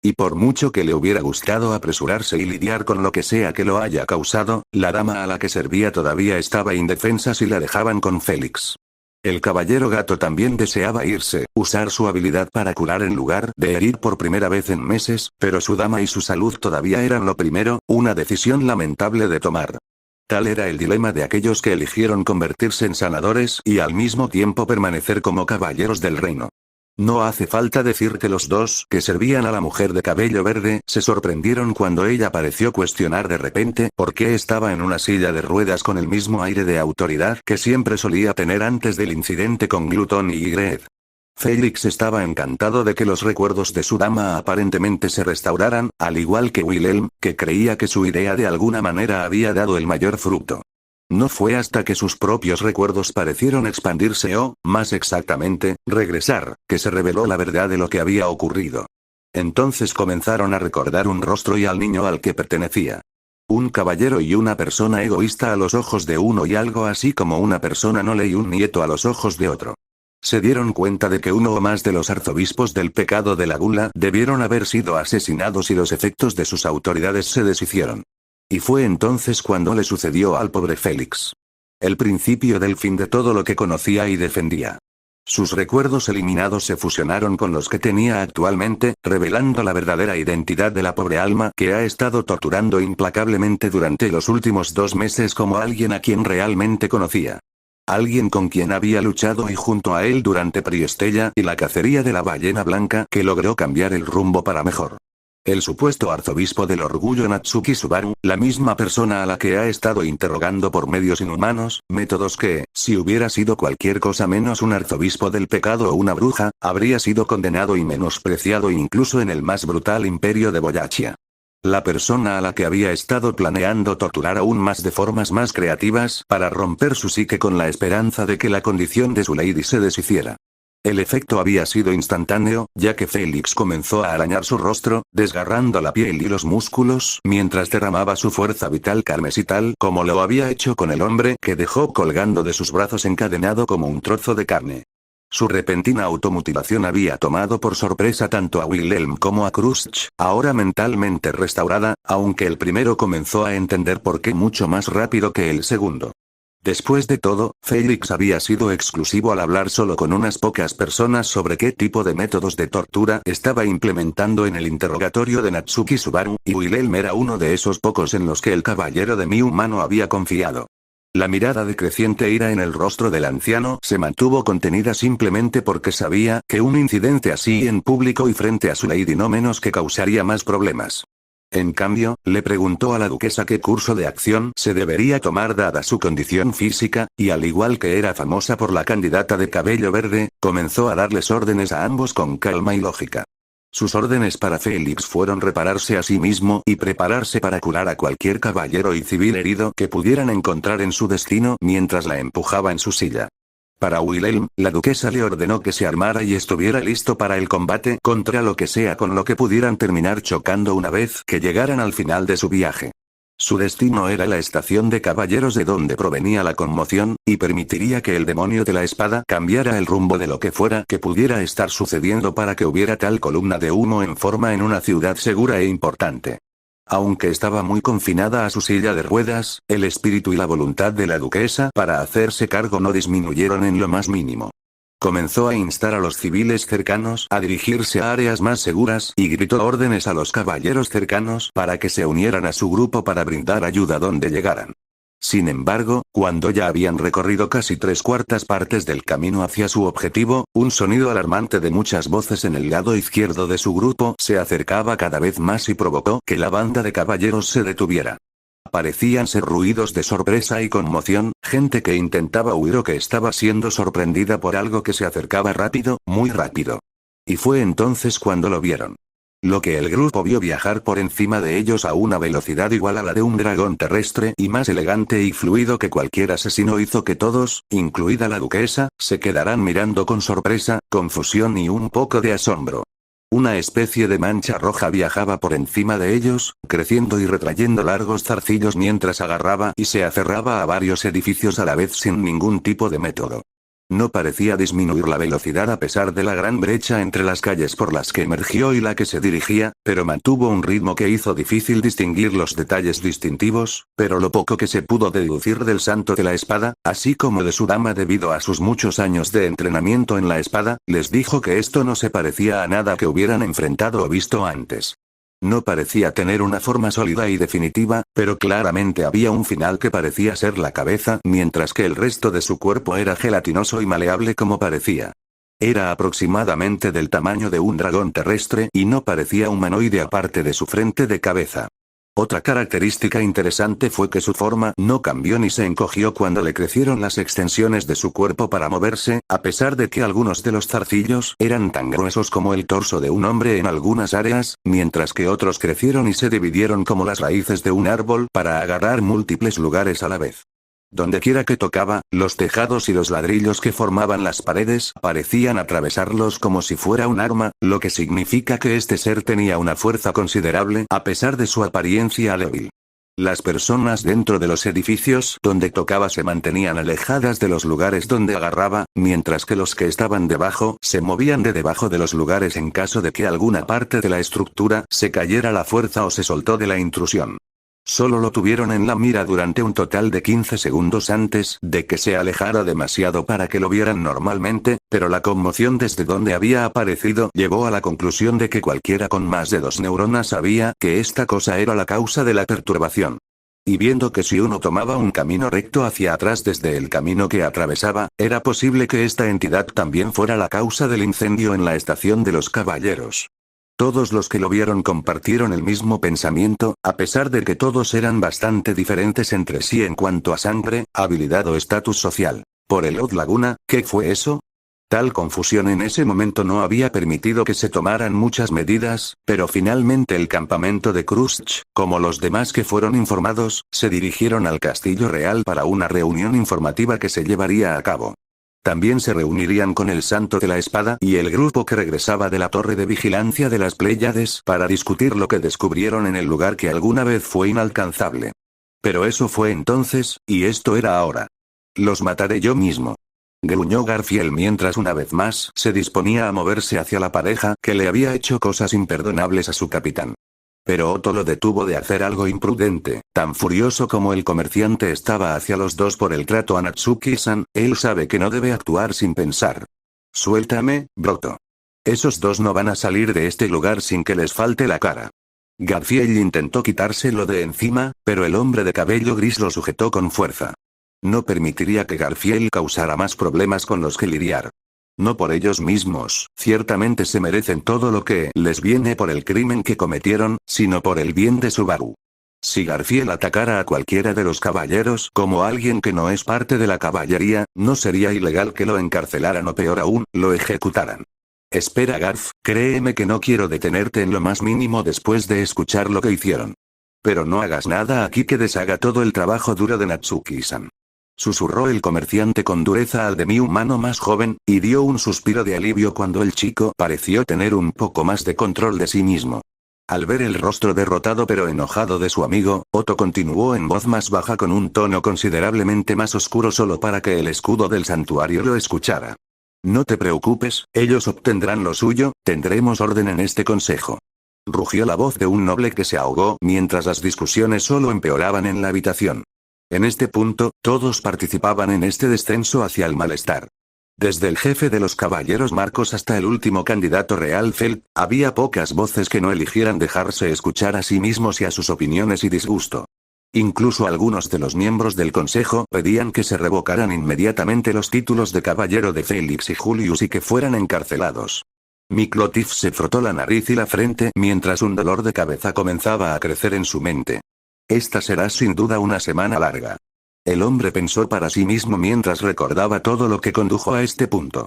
Y por mucho que le hubiera gustado apresurarse y lidiar con lo que sea que lo haya causado, la dama a la que servía todavía estaba indefensa si la dejaban con Felix. El caballero gato también deseaba irse, usar su habilidad para curar en lugar de herir por primera vez en meses, pero su dama y su salud todavía eran lo primero, una decisión lamentable de tomar. Tal era el dilema de aquellos que eligieron convertirse en sanadores y al mismo tiempo permanecer como caballeros del reino. No hace falta decir que los dos que servían a la mujer de cabello verde se sorprendieron cuando ella pareció cuestionar de repente por qué estaba en una silla de ruedas con el mismo aire de autoridad que siempre solía tener antes del incidente con Gluton y Ygritte. Felix estaba encantado de que los recuerdos de su dama aparentemente se restauraran, al igual que Wilhelm, que creía que su idea de alguna manera había dado el mayor fruto. No fue hasta que sus propios recuerdos parecieron expandirse o, más exactamente, regresar, que se reveló la verdad de lo que había ocurrido. Entonces comenzaron a recordar un rostro y al niño al que pertenecía. Un caballero y una persona egoísta a los ojos de uno y algo así como una persona noble y un nieto a los ojos de otro. Se dieron cuenta de que uno o más de los arzobispos del pecado de la gula debieron haber sido asesinados y los efectos de sus autoridades se deshicieron. Y fue entonces cuando le sucedió al pobre Félix. El principio del fin de todo lo que conocía y defendía. Sus recuerdos eliminados se fusionaron con los que tenía actualmente, revelando la verdadera identidad de la pobre alma que ha estado torturando implacablemente durante los últimos 2 meses como alguien a quien realmente conocía. Alguien con quien había luchado y junto a él durante Priestella y la cacería de la ballena blanca que logró cambiar el rumbo para mejor. El supuesto arzobispo del orgullo Natsuki Subaru, la misma persona a la que ha estado interrogando por medios inhumanos, métodos que, si hubiera sido cualquier cosa menos un arzobispo del pecado o una bruja, habría sido condenado y menospreciado incluso en el más brutal imperio de Boyachia. La persona a la que había estado planeando torturar aún más de formas más creativas para romper su psique con la esperanza de que la condición de su lady se deshiciera. El efecto había sido instantáneo, ya que Félix comenzó a arañar su rostro, desgarrando la piel y los músculos, mientras derramaba su fuerza vital carmesí tal como lo había hecho con el hombre que dejó colgando de sus brazos encadenado como un trozo de carne. Su repentina automutilación había tomado por sorpresa tanto a Wilhelm como a Kruscht, ahora mentalmente restaurada, aunque el primero comenzó a entender por qué mucho más rápido que el segundo. Después de todo, Félix había sido exclusivo al hablar solo con unas pocas personas sobre qué tipo de métodos de tortura estaba implementando en el interrogatorio de Natsuki Subaru, y Wilhelm era uno de esos pocos en los que el caballero de mi humano había confiado. La mirada de creciente ira en el rostro del anciano se mantuvo contenida simplemente porque sabía que un incidente así en público y frente a su lady no menos que causaría más problemas. En cambio, le preguntó a la duquesa qué curso de acción se debería tomar dada su condición física, y al igual que era famosa por la candidata de cabello verde, comenzó a darles órdenes a ambos con calma y lógica. Sus órdenes para Félix fueron repararse a sí mismo y prepararse para curar a cualquier caballero y civil herido que pudieran encontrar en su destino mientras la empujaba en su silla. Para Wilhelm, la duquesa le ordenó que se armara y estuviera listo para el combate contra lo que sea con lo que pudieran terminar chocando una vez que llegaran al final de su viaje. Su destino era la estación de caballeros de donde provenía la conmoción, y permitiría que el demonio de la espada cambiara el rumbo de lo que fuera que pudiera estar sucediendo para que hubiera tal columna de humo en forma en una ciudad segura e importante. Aunque estaba muy confinada a su silla de ruedas, el espíritu y la voluntad de la duquesa para hacerse cargo no disminuyeron en lo más mínimo. Comenzó a instar a los civiles cercanos a dirigirse a áreas más seguras y gritó órdenes a los caballeros cercanos para que se unieran a su grupo para brindar ayuda donde llegaran. Sin embargo, cuando ya habían recorrido casi 3/4 partes del camino hacia su objetivo, un sonido alarmante de muchas voces en el lado izquierdo de su grupo se acercaba cada vez más y provocó que la banda de caballeros se detuviera. Parecían ser ruidos de sorpresa y conmoción, gente que intentaba huir o que estaba siendo sorprendida por algo que se acercaba rápido, muy rápido. Y fue entonces cuando lo vieron. lo que el grupo vio viajar por encima de ellos a una velocidad igual a la de un dragón terrestre y más elegante y fluido que cualquier asesino hizo que todos, incluida la duquesa, se quedaran mirando con sorpresa, confusión y un poco de asombro. Una especie de mancha roja viajaba por encima de ellos, creciendo y retrayendo largos zarcillos mientras agarraba y se aferraba a varios edificios a la vez sin ningún tipo de método. No parecía disminuir la velocidad a pesar de la gran brecha entre las calles por las que emergió y la que se dirigía, pero mantuvo un ritmo que hizo difícil distinguir los detalles distintivos, pero lo poco que se pudo deducir del santo de la espada, así como de su dama debido a sus muchos años de entrenamiento en la espada, les dijo que esto no se parecía a nada que hubieran enfrentado o visto antes. No parecía tener una forma sólida y definitiva, pero claramente había un final que parecía ser la cabeza, mientras que el resto de su cuerpo era gelatinoso y maleable como parecía. Era aproximadamente del tamaño de un dragón terrestre y no parecía humanoide aparte de su frente de cabeza. Otra característica interesante fue que su forma no cambió ni se encogió cuando le crecieron las extensiones de su cuerpo para moverse, a pesar de que algunos de los zarcillos eran tan gruesos como el torso de un hombre en algunas áreas, mientras que otros crecieron y se dividieron como las raíces de un árbol para agarrar múltiples lugares a la vez. Dondequiera que tocaba, los tejados y los ladrillos que formaban las paredes parecían atravesarlos como si fuera un arma, lo que significa que este ser tenía una fuerza considerable a pesar de su apariencia débil. Las personas dentro de los edificios donde tocaba se mantenían alejadas de los lugares donde agarraba, mientras que los que estaban debajo se movían de debajo de los lugares en caso de que alguna parte de la estructura se cayera a la fuerza o se soltó de la intrusión. Solo lo tuvieron en la mira durante un total de 15 segundos antes de que se alejara demasiado para que lo vieran normalmente, pero la conmoción desde donde había aparecido llevó a la conclusión de que cualquiera con más de 2 neuronas sabía que esta cosa era la causa de la perturbación. Y viendo que si uno tomaba un camino recto hacia atrás desde el camino que atravesaba, era posible que esta entidad también fuera la causa del incendio en la estación de los caballeros. Todos los que lo vieron compartieron el mismo pensamiento, a pesar de que todos eran bastante diferentes entre sí en cuanto a sangre, habilidad o estatus social. Por el Odd Laguna, ¿qué fue eso? Tal confusión en ese momento no había permitido que se tomaran muchas medidas, pero finalmente el campamento de Krushch, como los demás que fueron informados, se dirigieron al Castillo Real para una reunión informativa que se llevaría a cabo. También se reunirían con el Santo de la Espada y el grupo que regresaba de la torre de vigilancia de las Pléyades para discutir lo que descubrieron en el lugar que alguna vez fue inalcanzable. Pero eso fue entonces, y esto era ahora. Los mataré yo mismo. Gruñó Garfield mientras una vez más se disponía a moverse hacia la pareja que le había hecho cosas imperdonables a su capitán. Pero Otto lo detuvo de hacer algo imprudente, tan furioso como el comerciante estaba hacia los dos por el trato a Natsuki-san, él sabe que no debe actuar sin pensar. Suéltame, Broto. Esos dos no van a salir de este lugar sin que les falte la cara. Garfield intentó quitárselo de encima, pero el hombre de cabello gris lo sujetó con fuerza. No permitiría que Garfield causara más problemas con los que lidiar. No por ellos mismos, ciertamente se merecen todo lo que les viene por el crimen que cometieron, sino por el bien de Subaru. Si Garfield atacara a cualquiera de los caballeros como alguien que no es parte de la caballería, no sería ilegal que lo encarcelaran o peor aún, lo ejecutaran. Espera Garf, créeme que no quiero detenerte en lo más mínimo después de escuchar lo que hicieron. Pero no hagas nada aquí que deshaga todo el trabajo duro de Natsuki-san. Susurró el comerciante con dureza al de mi humano más joven, y dio un suspiro de alivio cuando el chico pareció tener un poco más de control de sí mismo. Al ver el rostro derrotado pero enojado de su amigo, Otto continuó en voz más baja con un tono considerablemente más oscuro solo para que el escudo del santuario lo escuchara. No te preocupes, ellos obtendrán lo suyo, tendremos orden en este consejo. Rugió la voz de un noble que se ahogó mientras las discusiones solo empeoraban en la habitación. En este punto, todos participaban en este descenso hacia el malestar. Desde el jefe de los caballeros Marcos hasta el último candidato real Feld, había pocas voces que no eligieran dejarse escuchar a sí mismos y a sus opiniones y disgusto. Incluso algunos de los miembros del consejo pedían que se revocaran inmediatamente los títulos de caballero de Félix y Julius y que fueran encarcelados. Miklotif se frotó la nariz y la frente mientras un dolor de cabeza comenzaba a crecer en su mente. Esta será sin duda una semana larga. El hombre pensó para sí mismo mientras recordaba todo lo que condujo a este punto.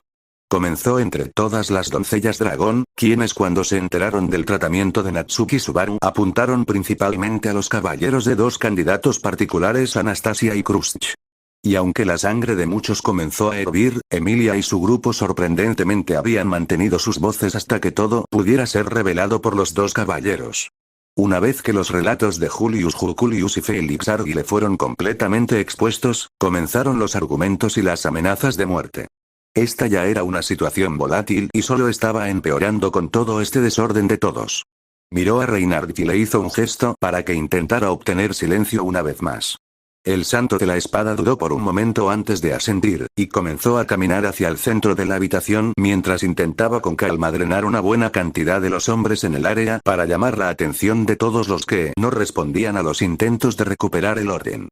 Comenzó entre todas las doncellas dragón, quienes cuando se enteraron del tratamiento de Natsuki Subaru apuntaron principalmente a los caballeros de dos candidatos particulares, Anastasia y Krusty. Y aunque la sangre de muchos comenzó a hervir, Emilia y su grupo sorprendentemente habían mantenido sus voces hasta que todo pudiera ser revelado por los dos caballeros. Una vez que los relatos de Julius Juculius y Felix Arguile fueron completamente expuestos, comenzaron los argumentos y las amenazas de muerte. Esta ya era una situación volátil y solo estaba empeorando con todo este desorden de todos. Miró a Reinhardt y le hizo un gesto para que intentara obtener silencio una vez más. El santo de la espada dudó por un momento antes de asentir, y comenzó a caminar hacia el centro de la habitación mientras intentaba con calma drenar una buena cantidad de los hombres en el área para llamar la atención de todos los que no respondían a los intentos de recuperar el orden.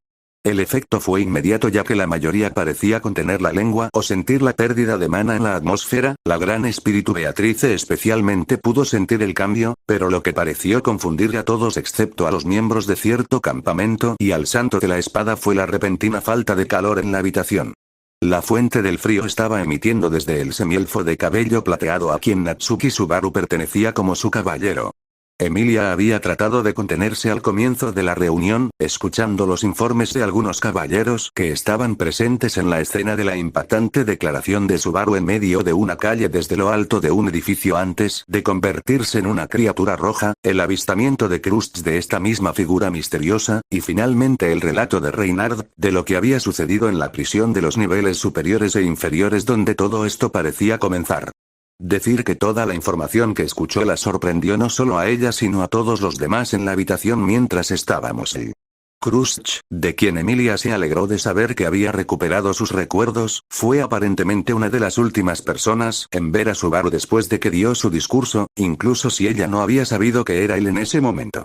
El efecto fue inmediato ya que la mayoría parecía contener la lengua o sentir la pérdida de mana en la atmósfera. La gran espíritu Beatrice especialmente pudo sentir el cambio, pero lo que pareció confundir a todos excepto a los miembros de cierto campamento y al santo de la espada fue la repentina falta de calor en la habitación. La fuente del frío estaba emitiendo desde el semielfo de cabello plateado a quien Natsuki Subaru pertenecía como su caballero. Emilia había tratado de contenerse al comienzo de la reunión, escuchando los informes de algunos caballeros que estaban presentes en la escena de la impactante declaración de Subaru en medio de una calle desde lo alto de un edificio antes de convertirse en una criatura roja, el avistamiento de Krusty de esta misma figura misteriosa, y finalmente el relato de Reinhardt de lo que había sucedido en la prisión de los niveles superiores e inferiores donde todo esto parecía comenzar. Decir que toda la información que escuchó la sorprendió no solo a ella sino a todos los demás en la habitación mientras estábamos ahí. Krusty, de quien Emilia se alegró de saber que había recuperado sus recuerdos, fue aparentemente una de las últimas personas en ver a Subaru después de que dio su discurso, incluso si ella no había sabido que era él en ese momento.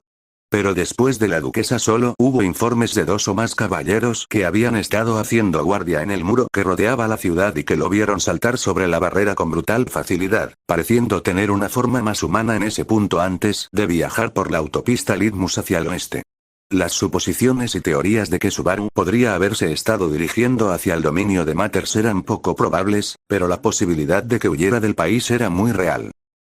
Pero después de la duquesa solo hubo informes de dos o más caballeros que habían estado haciendo guardia en el muro que rodeaba la ciudad y que lo vieron saltar sobre la barrera con brutal facilidad, pareciendo tener una forma más humana en ese punto antes de viajar por la autopista Litmus hacia el oeste. Las suposiciones y teorías de que Subaru podría haberse estado dirigiendo hacia el dominio de Matters eran poco probables, pero la posibilidad de que huyera del país era muy real.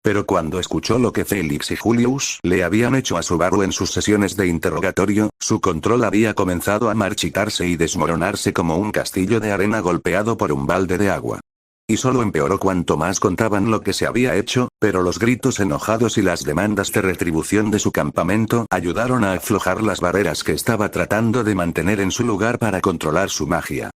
Pero cuando escuchó lo que Felix y Julius le habían hecho a Subaru en sus sesiones de interrogatorio, su control había comenzado a marchitarse y desmoronarse como un castillo de arena golpeado por un balde de agua. Y solo empeoró cuanto más contaban lo que se había hecho, pero los gritos enojados y las demandas de retribución de su campamento ayudaron a aflojar las barreras que estaba tratando de mantener en su lugar para controlar su magia.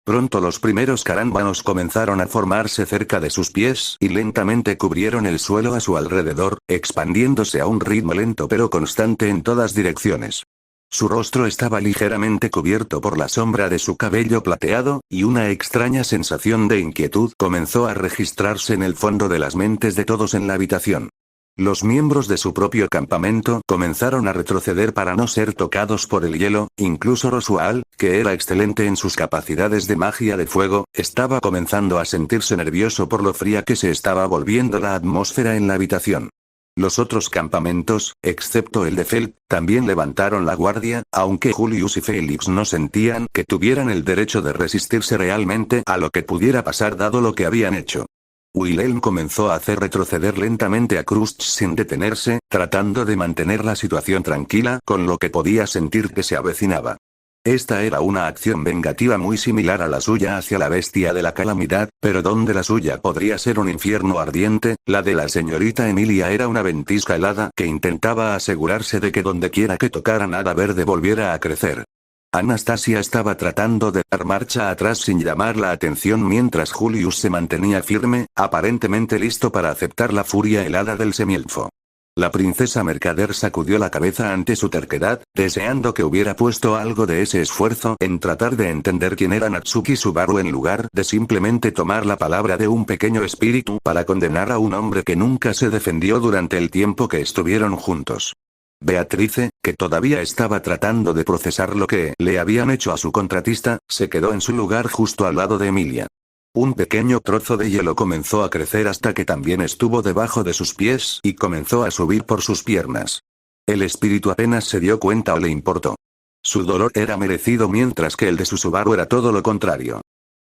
Pronto los primeros carámbanos comenzaron a formarse cerca de sus pies y lentamente cubrieron el suelo a su alrededor, expandiéndose a un ritmo lento pero constante en todas direcciones. Su rostro estaba ligeramente cubierto por la sombra de su cabello plateado, y una extraña sensación de inquietud comenzó a registrarse en el fondo de las mentes de todos en la habitación. Los miembros de su propio campamento comenzaron a retroceder para no ser tocados por el hielo, incluso Rosual, que era excelente en sus capacidades de magia de fuego, estaba comenzando a sentirse nervioso por lo fría que se estaba volviendo la atmósfera en la habitación. Los otros campamentos, excepto el de Feld, también levantaron la guardia, aunque Julius y Felix no sentían que tuvieran el derecho de resistirse realmente a lo que pudiera pasar dado lo que habían hecho. Wilhelm comenzó a hacer retroceder lentamente a Krusty sin detenerse, tratando de mantener la situación tranquila con lo que podía sentir que se avecinaba. Esta era una acción vengativa muy similar a la suya hacia la bestia de la calamidad, pero donde la suya podría ser un infierno ardiente, la de la señorita Emilia era una ventisca helada que intentaba asegurarse de que dondequiera que tocara nada verde volviera a crecer. Anastasia estaba tratando de dar marcha atrás sin llamar la atención mientras Julius se mantenía firme, aparentemente listo para aceptar la furia helada del semielfo. La princesa mercader sacudió la cabeza ante su terquedad, deseando que hubiera puesto algo de ese esfuerzo en tratar de entender quién era Natsuki Subaru en lugar de simplemente tomar la palabra de un pequeño espíritu para condenar a un hombre que nunca se defendió durante el tiempo que estuvieron juntos. Beatrice, que todavía estaba tratando de procesar lo que le habían hecho a su contratista, se quedó en su lugar justo al lado de Emilia. Un pequeño trozo de hielo comenzó a crecer hasta que también estuvo debajo de sus pies y comenzó a subir por sus piernas. El espíritu apenas se dio cuenta o le importó. Su dolor era merecido mientras que el de su Subaru era todo lo contrario.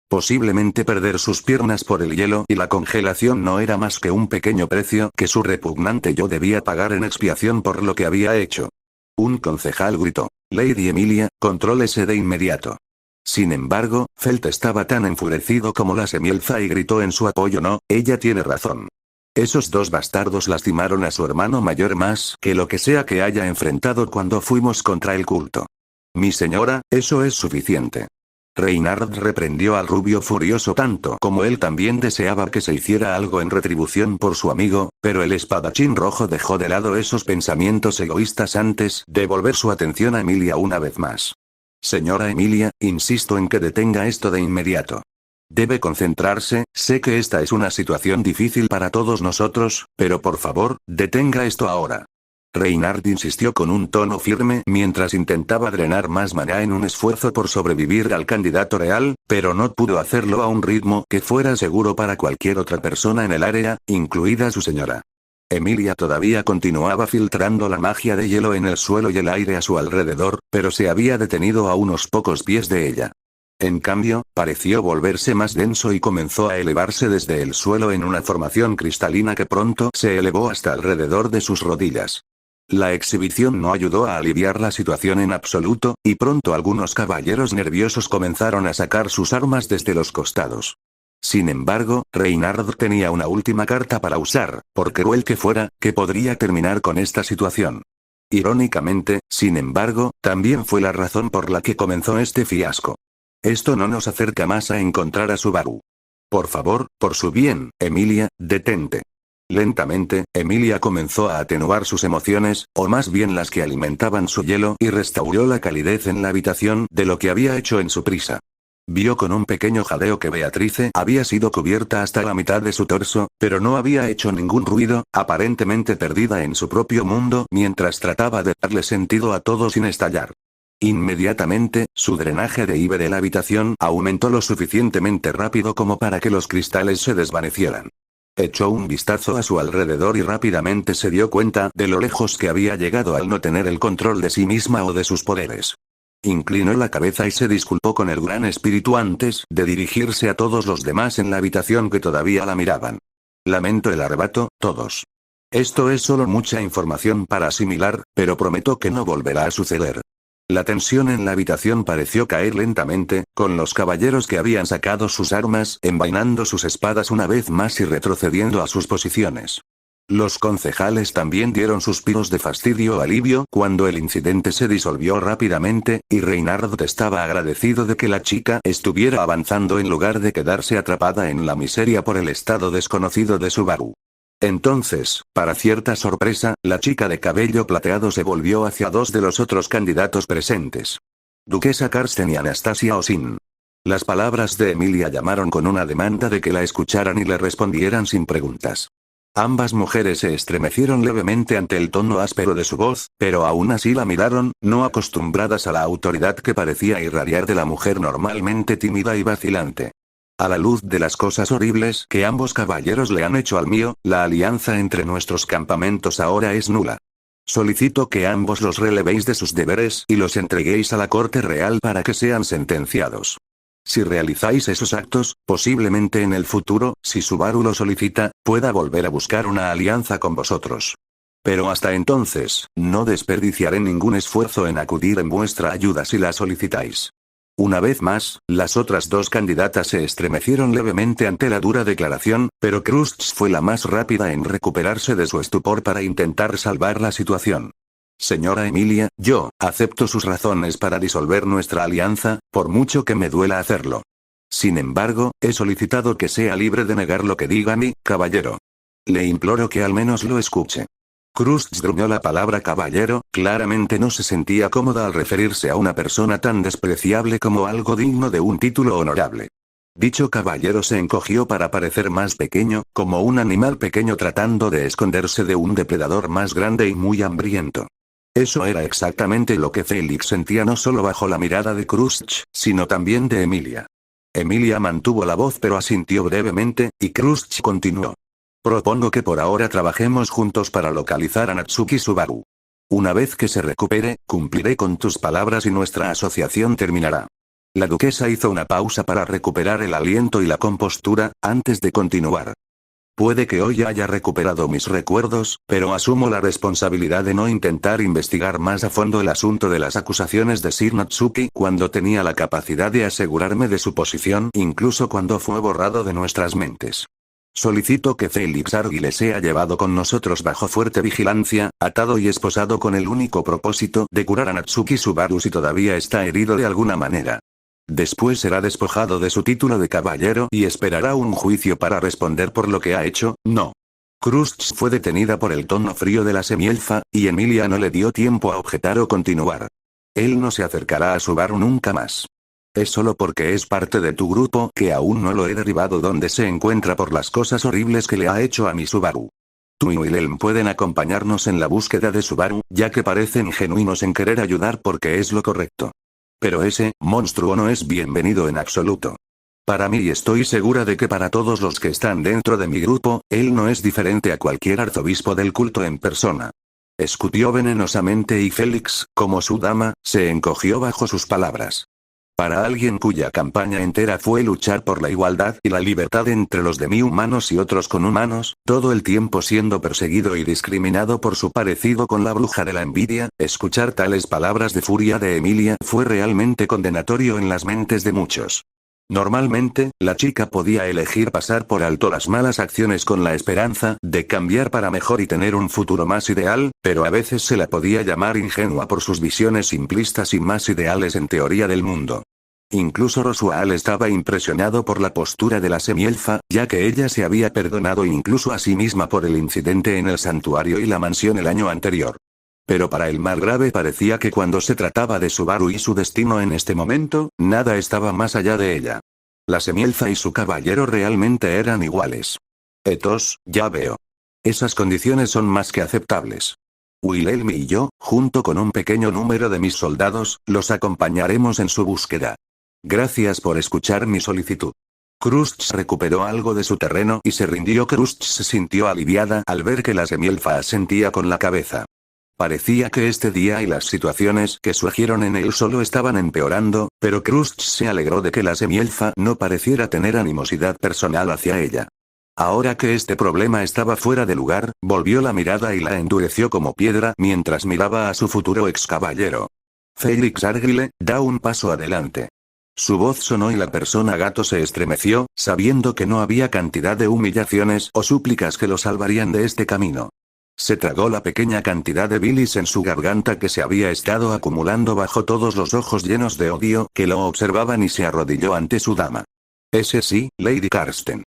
Posiblemente perder sus piernas por el hielo y la congelación no era más que un pequeño precio que su repugnante yo debía pagar en expiación por lo que había hecho. Un concejal gritó: Lady Emilia, contrólese de inmediato. Sin embargo, Felt estaba tan enfurecido como la semielfa y gritó en su apoyo: no, ella tiene razón. Esos dos bastardos lastimaron a su hermano mayor más que lo que sea que haya enfrentado cuando fuimos contra el culto. Mi señora, eso es suficiente. Reynard reprendió al rubio furioso tanto como él también deseaba que se hiciera algo en retribución por su amigo, pero el espadachín rojo dejó de lado esos pensamientos egoístas antes de volver su atención a Emilia una vez más. Señora Emilia, insisto en que detenga esto de inmediato. Debe concentrarse, sé que esta es una situación difícil para todos nosotros, pero por favor, detenga esto ahora. Reynard insistió con un tono firme mientras intentaba drenar más maná en un esfuerzo por sobrevivir al candidato real, pero no pudo hacerlo a un ritmo que fuera seguro para cualquier otra persona en el área, incluida su señora. Emilia todavía continuaba filtrando la magia de hielo en el suelo y el aire a su alrededor, pero se había detenido a unos pocos pies de ella. En cambio, pareció volverse más denso y comenzó a elevarse desde el suelo en una formación cristalina que pronto se elevó hasta alrededor de sus rodillas. La exhibición no ayudó a aliviar la situación en absoluto, y pronto algunos caballeros nerviosos comenzaron a sacar sus armas desde los costados. Sin embargo, Reynard tenía una última carta para usar, por cruel que fuera, que podría terminar con esta situación. Irónicamente, sin embargo, también fue la razón por la que comenzó este fiasco. Esto no nos acerca más a encontrar a Subaru. Por favor, por su bien, Emilia, detente. Lentamente, Emilia comenzó a atenuar sus emociones, o más bien las que alimentaban su hielo, y restauró la calidez en la habitación de lo que había hecho en su prisa. Vio con un pequeño jadeo que Beatrice había sido cubierta hasta la mitad de su torso, pero no había hecho ningún ruido, aparentemente perdida en su propio mundo mientras trataba de darle sentido a todo sin estallar. Inmediatamente, su drenaje de IVE de la habitación aumentó lo suficientemente rápido como para que los cristales se desvanecieran. Echó un vistazo a su alrededor y rápidamente se dio cuenta de lo lejos que había llegado al no tener el control de sí misma o de sus poderes. Inclinó la cabeza y se disculpó con el gran espíritu antes de dirigirse a todos los demás en la habitación que todavía la miraban. Lamento el arrebato, todos. Esto es solo mucha información para asimilar, pero prometo que no volverá a suceder. La tensión en la habitación pareció caer lentamente, con los caballeros que habían sacado sus armas envainando sus espadas una vez más y retrocediendo a sus posiciones. Los concejales también dieron suspiros de fastidio o alivio cuando el incidente se disolvió rápidamente, y Reynard estaba agradecido de que la chica estuviera avanzando en lugar de quedarse atrapada en la miseria por el estado desconocido de Subaru. Entonces, para cierta sorpresa, la chica de cabello plateado se volvió hacia dos de los otros candidatos presentes. Duquesa Karsten y Anastasia Osin. Las palabras de Emilia llamaron con una demanda de que la escucharan y le respondieran sin preguntas. Ambas mujeres se estremecieron levemente ante el tono áspero de su voz, pero aún así la miraron, no acostumbradas a la autoridad que parecía irradiar de la mujer normalmente tímida y vacilante. A la luz de las cosas horribles que ambos caballeros le han hecho al mío, la alianza entre nuestros campamentos ahora es nula. Solicito que ambos los relevéis de sus deberes y los entreguéis a la corte real para que sean sentenciados. Si realizáis esos actos, posiblemente en el futuro, si Subaru lo solicita, pueda volver a buscar una alianza con vosotros. Pero hasta entonces, no desperdiciaré ningún esfuerzo en acudir en vuestra ayuda si la solicitáis. Una vez más, las otras dos candidatas se estremecieron levemente ante la dura declaración, pero Crust fue la más rápida en recuperarse de su estupor para intentar salvar la situación. Señora Emilia, yo acepto sus razones para disolver nuestra alianza, por mucho que me duela hacerlo. Sin embargo, he solicitado que sea libre de negar lo que diga mi caballero. Le imploro que al menos lo escuche. Crust gruñó la palabra caballero, claramente no se sentía cómoda al referirse a una persona tan despreciable como algo digno de un título honorable. Dicho caballero se encogió para parecer más pequeño, como un animal pequeño tratando de esconderse de un depredador más grande y muy hambriento. Eso era exactamente lo que Felix sentía no solo bajo la mirada de Crust, sino también de Emilia. Emilia mantuvo la voz pero asintió brevemente, y Crust continuó. Propongo que por ahora trabajemos juntos para localizar a Natsuki Subaru. Una vez que se recupere, cumpliré con tus palabras y nuestra asociación terminará. La duquesa hizo una pausa para recuperar el aliento y la compostura, antes de continuar. Puede que hoy haya recuperado mis recuerdos, pero asumo la responsabilidad de no intentar investigar más a fondo el asunto de las acusaciones de Sir Natsuki cuando tenía la capacidad de asegurarme de su posición, incluso cuando fue borrado de nuestras mentes. Solicito que Felix Arguile sea llevado con nosotros bajo fuerte vigilancia, atado y esposado con el único propósito de curar a Natsuki Subaru si todavía está herido de alguna manera. Después será despojado de su título de caballero y esperará un juicio para responder por lo que ha hecho, no. Cruz fue detenida por el tono frío de la semielfa, y Emilia no le dio tiempo a objetar o continuar. Él no se acercará a Subaru nunca más. Es solo porque es parte de tu grupo que aún no lo he derribado donde se encuentra por las cosas horribles que le ha hecho a mi Subaru. Tú y Wilhelm pueden acompañarnos en la búsqueda de Subaru, ya que parecen genuinos en querer ayudar porque es lo correcto. Pero ese monstruo no es bienvenido en absoluto. Para mí y estoy segura de que para todos los que están dentro de mi grupo, él no es diferente a cualquier arzobispo del culto en persona. Escupió venenosamente y Félix, como su dama, se encogió bajo sus palabras. Para alguien cuya campaña entera fue luchar por la igualdad y la libertad entre los demi-humanos y otros conhumanos, todo el tiempo siendo perseguido y discriminado por su parecido con la bruja de la envidia, escuchar tales palabras de furia de Emilia fue realmente condenatorio en las mentes de muchos. Normalmente, la chica podía elegir pasar por alto las malas acciones con la esperanza de cambiar para mejor y tener un futuro más ideal, pero a veces se la podía llamar ingenua por sus visiones simplistas y más ideales en teoría del mundo. Incluso Rosual estaba impresionado por la postura de la semielfa, ya que ella se había perdonado incluso a sí misma por el incidente en el santuario y la mansión el año anterior. Pero para el más grave parecía que cuando se trataba de Subaru y su destino en este momento, nada estaba más allá de ella. La semielfa y su caballero realmente eran iguales. Etos, ya veo. Esas condiciones son más que aceptables. Wilhelm y yo, junto con un pequeño número de mis soldados, los acompañaremos en su búsqueda. Gracias por escuchar mi solicitud. Cruz recuperó algo de su terreno y se rindió. Cruz se sintió aliviada al ver que la semielfa asentía con la cabeza. Parecía que este día y las situaciones que surgieron en él solo estaban empeorando, pero Cruz se alegró de que la semielfa no pareciera tener animosidad personal hacia ella. Ahora que este problema estaba fuera de lugar, volvió la mirada y la endureció como piedra mientras miraba a su futuro ex caballero. Félix Arguile, da un paso adelante. Su voz sonó y la persona gato se estremeció, sabiendo que no había cantidad de humillaciones o súplicas que lo salvarían de este camino. Se tragó la pequeña cantidad de bilis en su garganta que se había estado acumulando bajo todos los ojos llenos de odio que lo observaban y se arrodilló ante su dama. Ese sí, Lady Karsten.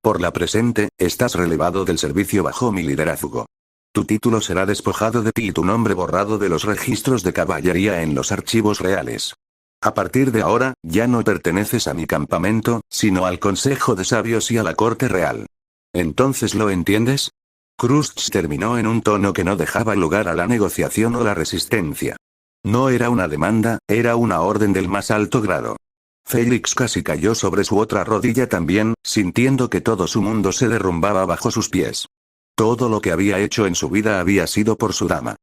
Por la presente, estás relevado del servicio bajo mi liderazgo. Tu título será despojado de ti y tu nombre borrado de los registros de caballería en los archivos reales. A partir de ahora, ya no perteneces a mi campamento, sino al Consejo de Sabios y a la Corte Real. ¿Entonces lo entiendes? Cruz terminó en un tono que no dejaba lugar a la negociación o la resistencia. No era una demanda, era una orden del más alto grado. Félix casi cayó sobre su otra rodilla también, sintiendo que todo su mundo se derrumbaba bajo sus pies. Todo lo que había hecho en su vida había sido por su dama.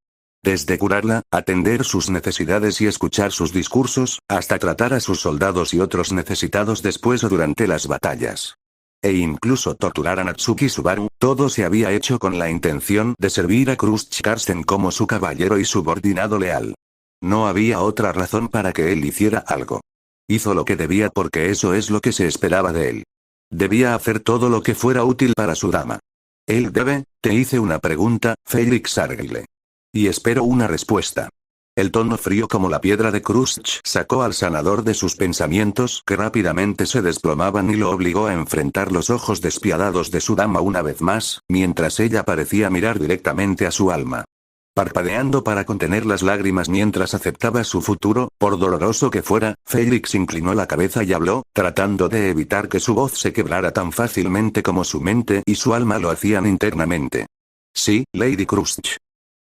Desde curarla, atender sus necesidades y escuchar sus discursos, hasta tratar a sus soldados y otros necesitados después o durante las batallas. E incluso torturar a Natsuki Subaru, todo se había hecho con la intención de servir a Cruz Karsten como su caballero y subordinado leal. No había otra razón para que él hiciera algo. Hizo lo que debía porque eso es lo que se esperaba de él. Debía hacer todo lo que fuera útil para su dama. Te hice una pregunta, Félix Arguile. Y espero una respuesta. El tono frío como la piedra de Cruz sacó al sanador de sus pensamientos que rápidamente se desplomaban y lo obligó a enfrentar los ojos despiadados de su dama una vez más, mientras ella parecía mirar directamente a su alma. Parpadeando para contener las lágrimas mientras aceptaba su futuro, por doloroso que fuera, Félix inclinó la cabeza y habló, tratando de evitar que su voz se quebrara tan fácilmente como su mente y su alma lo hacían internamente. Sí, Lady Cruz.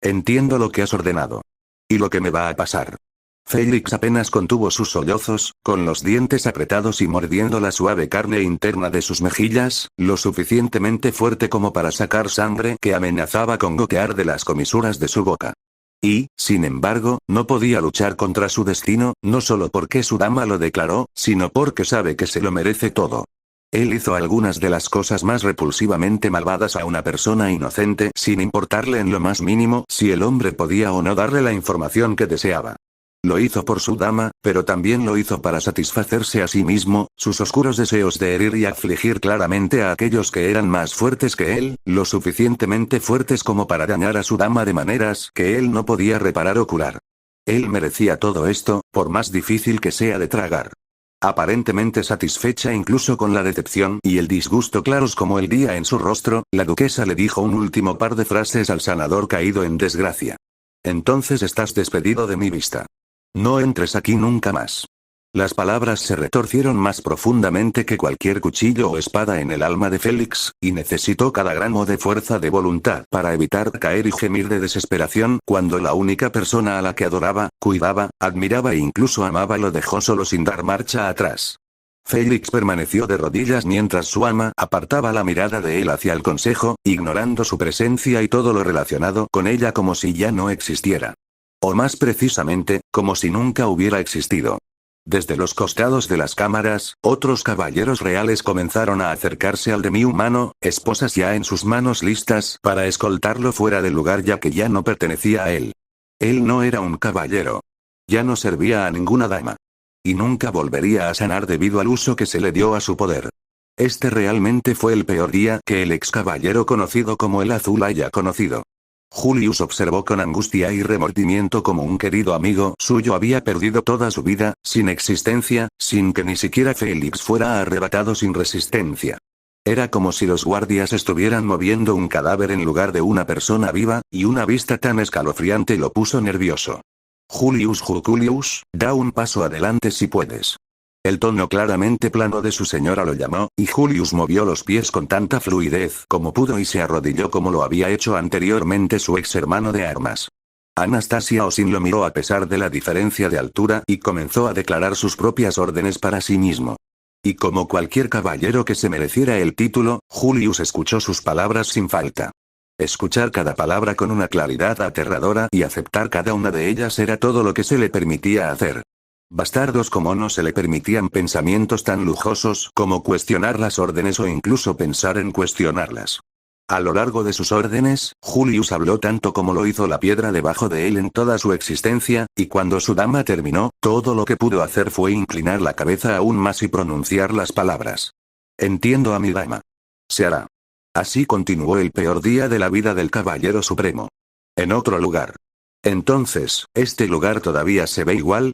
Entiendo lo que has ordenado. ¿Y lo que me va a pasar? Félix apenas contuvo sus sollozos, con los dientes apretados y mordiendo la suave carne interna de sus mejillas, lo suficientemente fuerte como para sacar sangre que amenazaba con gotear de las comisuras de su boca. Y, sin embargo, no podía luchar contra su destino, no solo porque su dama lo declaró, sino porque sabe que se lo merece todo. Él hizo algunas de las cosas más repulsivamente malvadas a una persona inocente sin importarle en lo más mínimo si el hombre podía o no darle la información que deseaba. Lo hizo por su dama, pero también lo hizo para satisfacerse a sí mismo, sus oscuros deseos de herir y afligir claramente a aquellos que eran más fuertes que él, lo suficientemente fuertes como para dañar a su dama de maneras que él no podía reparar o curar. Él merecía todo esto, por más difícil que sea de tragar. Aparentemente satisfecha incluso con la decepción y el disgusto claros como el día en su rostro, la duquesa le dijo un último par de frases al sanador caído en desgracia. Entonces estás despedido de mi vista. No entres aquí nunca más. Las palabras se retorcieron más profundamente que cualquier cuchillo o espada en el alma de Félix, y necesitó cada gramo de fuerza de voluntad para evitar caer y gemir de desesperación cuando la única persona a la que adoraba, cuidaba, admiraba e incluso amaba lo dejó solo sin dar marcha atrás. Félix permaneció de rodillas mientras su ama apartaba la mirada de él hacia el consejo, ignorando su presencia y todo lo relacionado con ella como si ya no existiera. O más precisamente, como si nunca hubiera existido. Desde los costados de las cámaras, otros caballeros reales comenzaron a acercarse al demi-humano, esposas ya en sus manos listas para escoltarlo fuera del lugar ya que ya no pertenecía a él. Él no era un caballero. Ya no servía a ninguna dama. Y nunca volvería a sanar debido al uso que se le dio a su poder. Este realmente fue el peor día que el ex caballero conocido como el Azul haya conocido. Julius observó con angustia y remordimiento como un querido amigo suyo había perdido toda su vida, sin existencia, sin que ni siquiera Félix fuera arrebatado sin resistencia. Era como si los guardias estuvieran moviendo un cadáver en lugar de una persona viva, y una vista tan escalofriante lo puso nervioso. Julius, da un paso adelante si puedes. El tono claramente plano de su señora lo llamó, y Julius movió los pies con tanta fluidez como pudo y se arrodilló como lo había hecho anteriormente su ex hermano de armas. Anastasia Osin lo miró a pesar de la diferencia de altura y comenzó a declarar sus propias órdenes para sí mismo. Y como cualquier caballero que se mereciera el título, Julius escuchó sus palabras sin falta. Escuchar cada palabra con una claridad aterradora y aceptar cada una de ellas era todo lo que se le permitía hacer. Bastardos como no se le permitían pensamientos tan lujosos como cuestionar las órdenes o incluso pensar en cuestionarlas. A lo largo de sus órdenes, Julius habló tanto como lo hizo la piedra debajo de él en toda su existencia, y cuando su dama terminó, todo lo que pudo hacer fue inclinar la cabeza aún más y pronunciar las palabras. Entiendo a mi dama. Se hará. Así continuó el peor día de la vida del Caballero Supremo. En otro lugar. Entonces, ¿este lugar todavía se ve igual,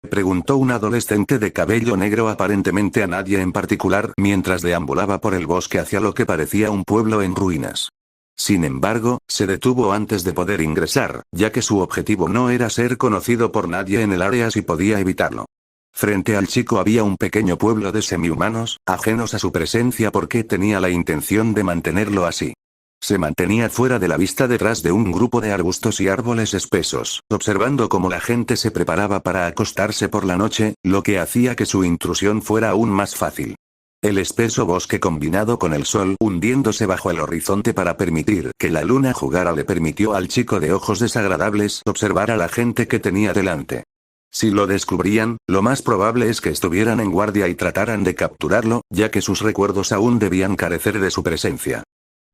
preguntó un adolescente de cabello negro aparentemente a nadie en particular mientras deambulaba por el bosque hacia lo que parecía un pueblo en ruinas. Sin embargo, se detuvo antes de poder ingresar, ya que su objetivo no era ser conocido por nadie en el área si podía evitarlo. Frente al chico había un pequeño pueblo de semihumanos, ajenos a su presencia porque tenía la intención de mantenerlo así. Se mantenía fuera de la vista detrás de un grupo de arbustos y árboles espesos, observando cómo la gente se preparaba para acostarse por la noche, lo que hacía que su intrusión fuera aún más fácil. El espeso bosque combinado con el sol hundiéndose bajo el horizonte para permitir que la luna jugara le permitió al chico de ojos desagradables observar a la gente que tenía delante. Si lo descubrían, lo más probable es que estuvieran en guardia y trataran de capturarlo, ya que sus recuerdos aún debían carecer de su presencia.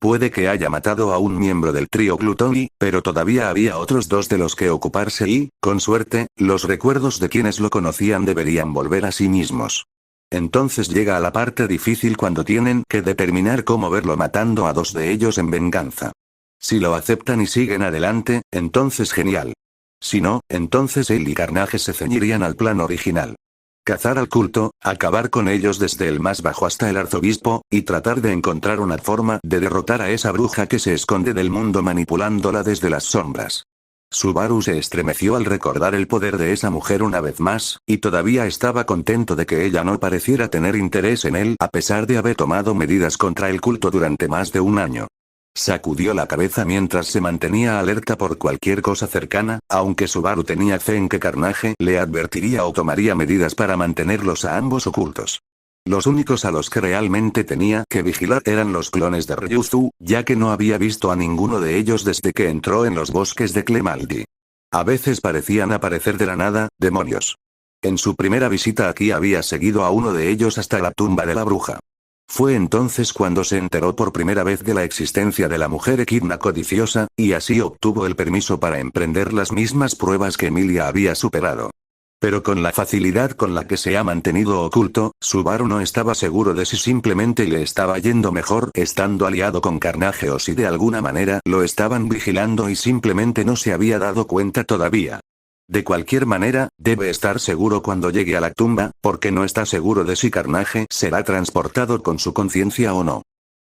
Puede que haya matado a un miembro del trío Gluttony, pero todavía había otros dos de los que ocuparse y, con suerte, los recuerdos de quienes lo conocían deberían volver a sí mismos. Entonces llega a la parte difícil cuando tienen que determinar cómo verlo matando a dos de ellos en venganza. Si lo aceptan y siguen adelante, entonces genial. Si no, entonces él y Carnage se ceñirían al plan original. Cazar al culto, acabar con ellos desde el más bajo hasta el arzobispo, y tratar de encontrar una forma de derrotar a esa bruja que se esconde del mundo manipulándola desde las sombras. Subaru se estremeció al recordar el poder de esa mujer una vez más, y todavía estaba contento de que ella no pareciera tener interés en él a pesar de haber tomado medidas contra el culto durante más de un año. Sacudió la cabeza mientras se mantenía alerta por cualquier cosa cercana, aunque Subaru tenía fe en que Carnage le advertiría o tomaría medidas para mantenerlos a ambos ocultos. Los únicos a los que realmente tenía que vigilar eran los clones de Ryuzu, ya que no había visto a ninguno de ellos desde que entró en los bosques de Clemaldi. A veces parecían aparecer de la nada, demonios. En su primera visita aquí había seguido a uno de ellos hasta la tumba de la bruja. Fue entonces cuando se enteró por primera vez de la existencia de la mujer equidna codiciosa, y así obtuvo el permiso para emprender las mismas pruebas que Emilia había superado. Pero con la facilidad con la que se ha mantenido oculto, Subaru no estaba seguro de si simplemente le estaba yendo mejor estando aliado con Carnage o si de alguna manera lo estaban vigilando y simplemente no se había dado cuenta todavía. De cualquier manera, debe estar seguro cuando llegue a la tumba, porque no está seguro de si Carnage será transportado con su conciencia o no.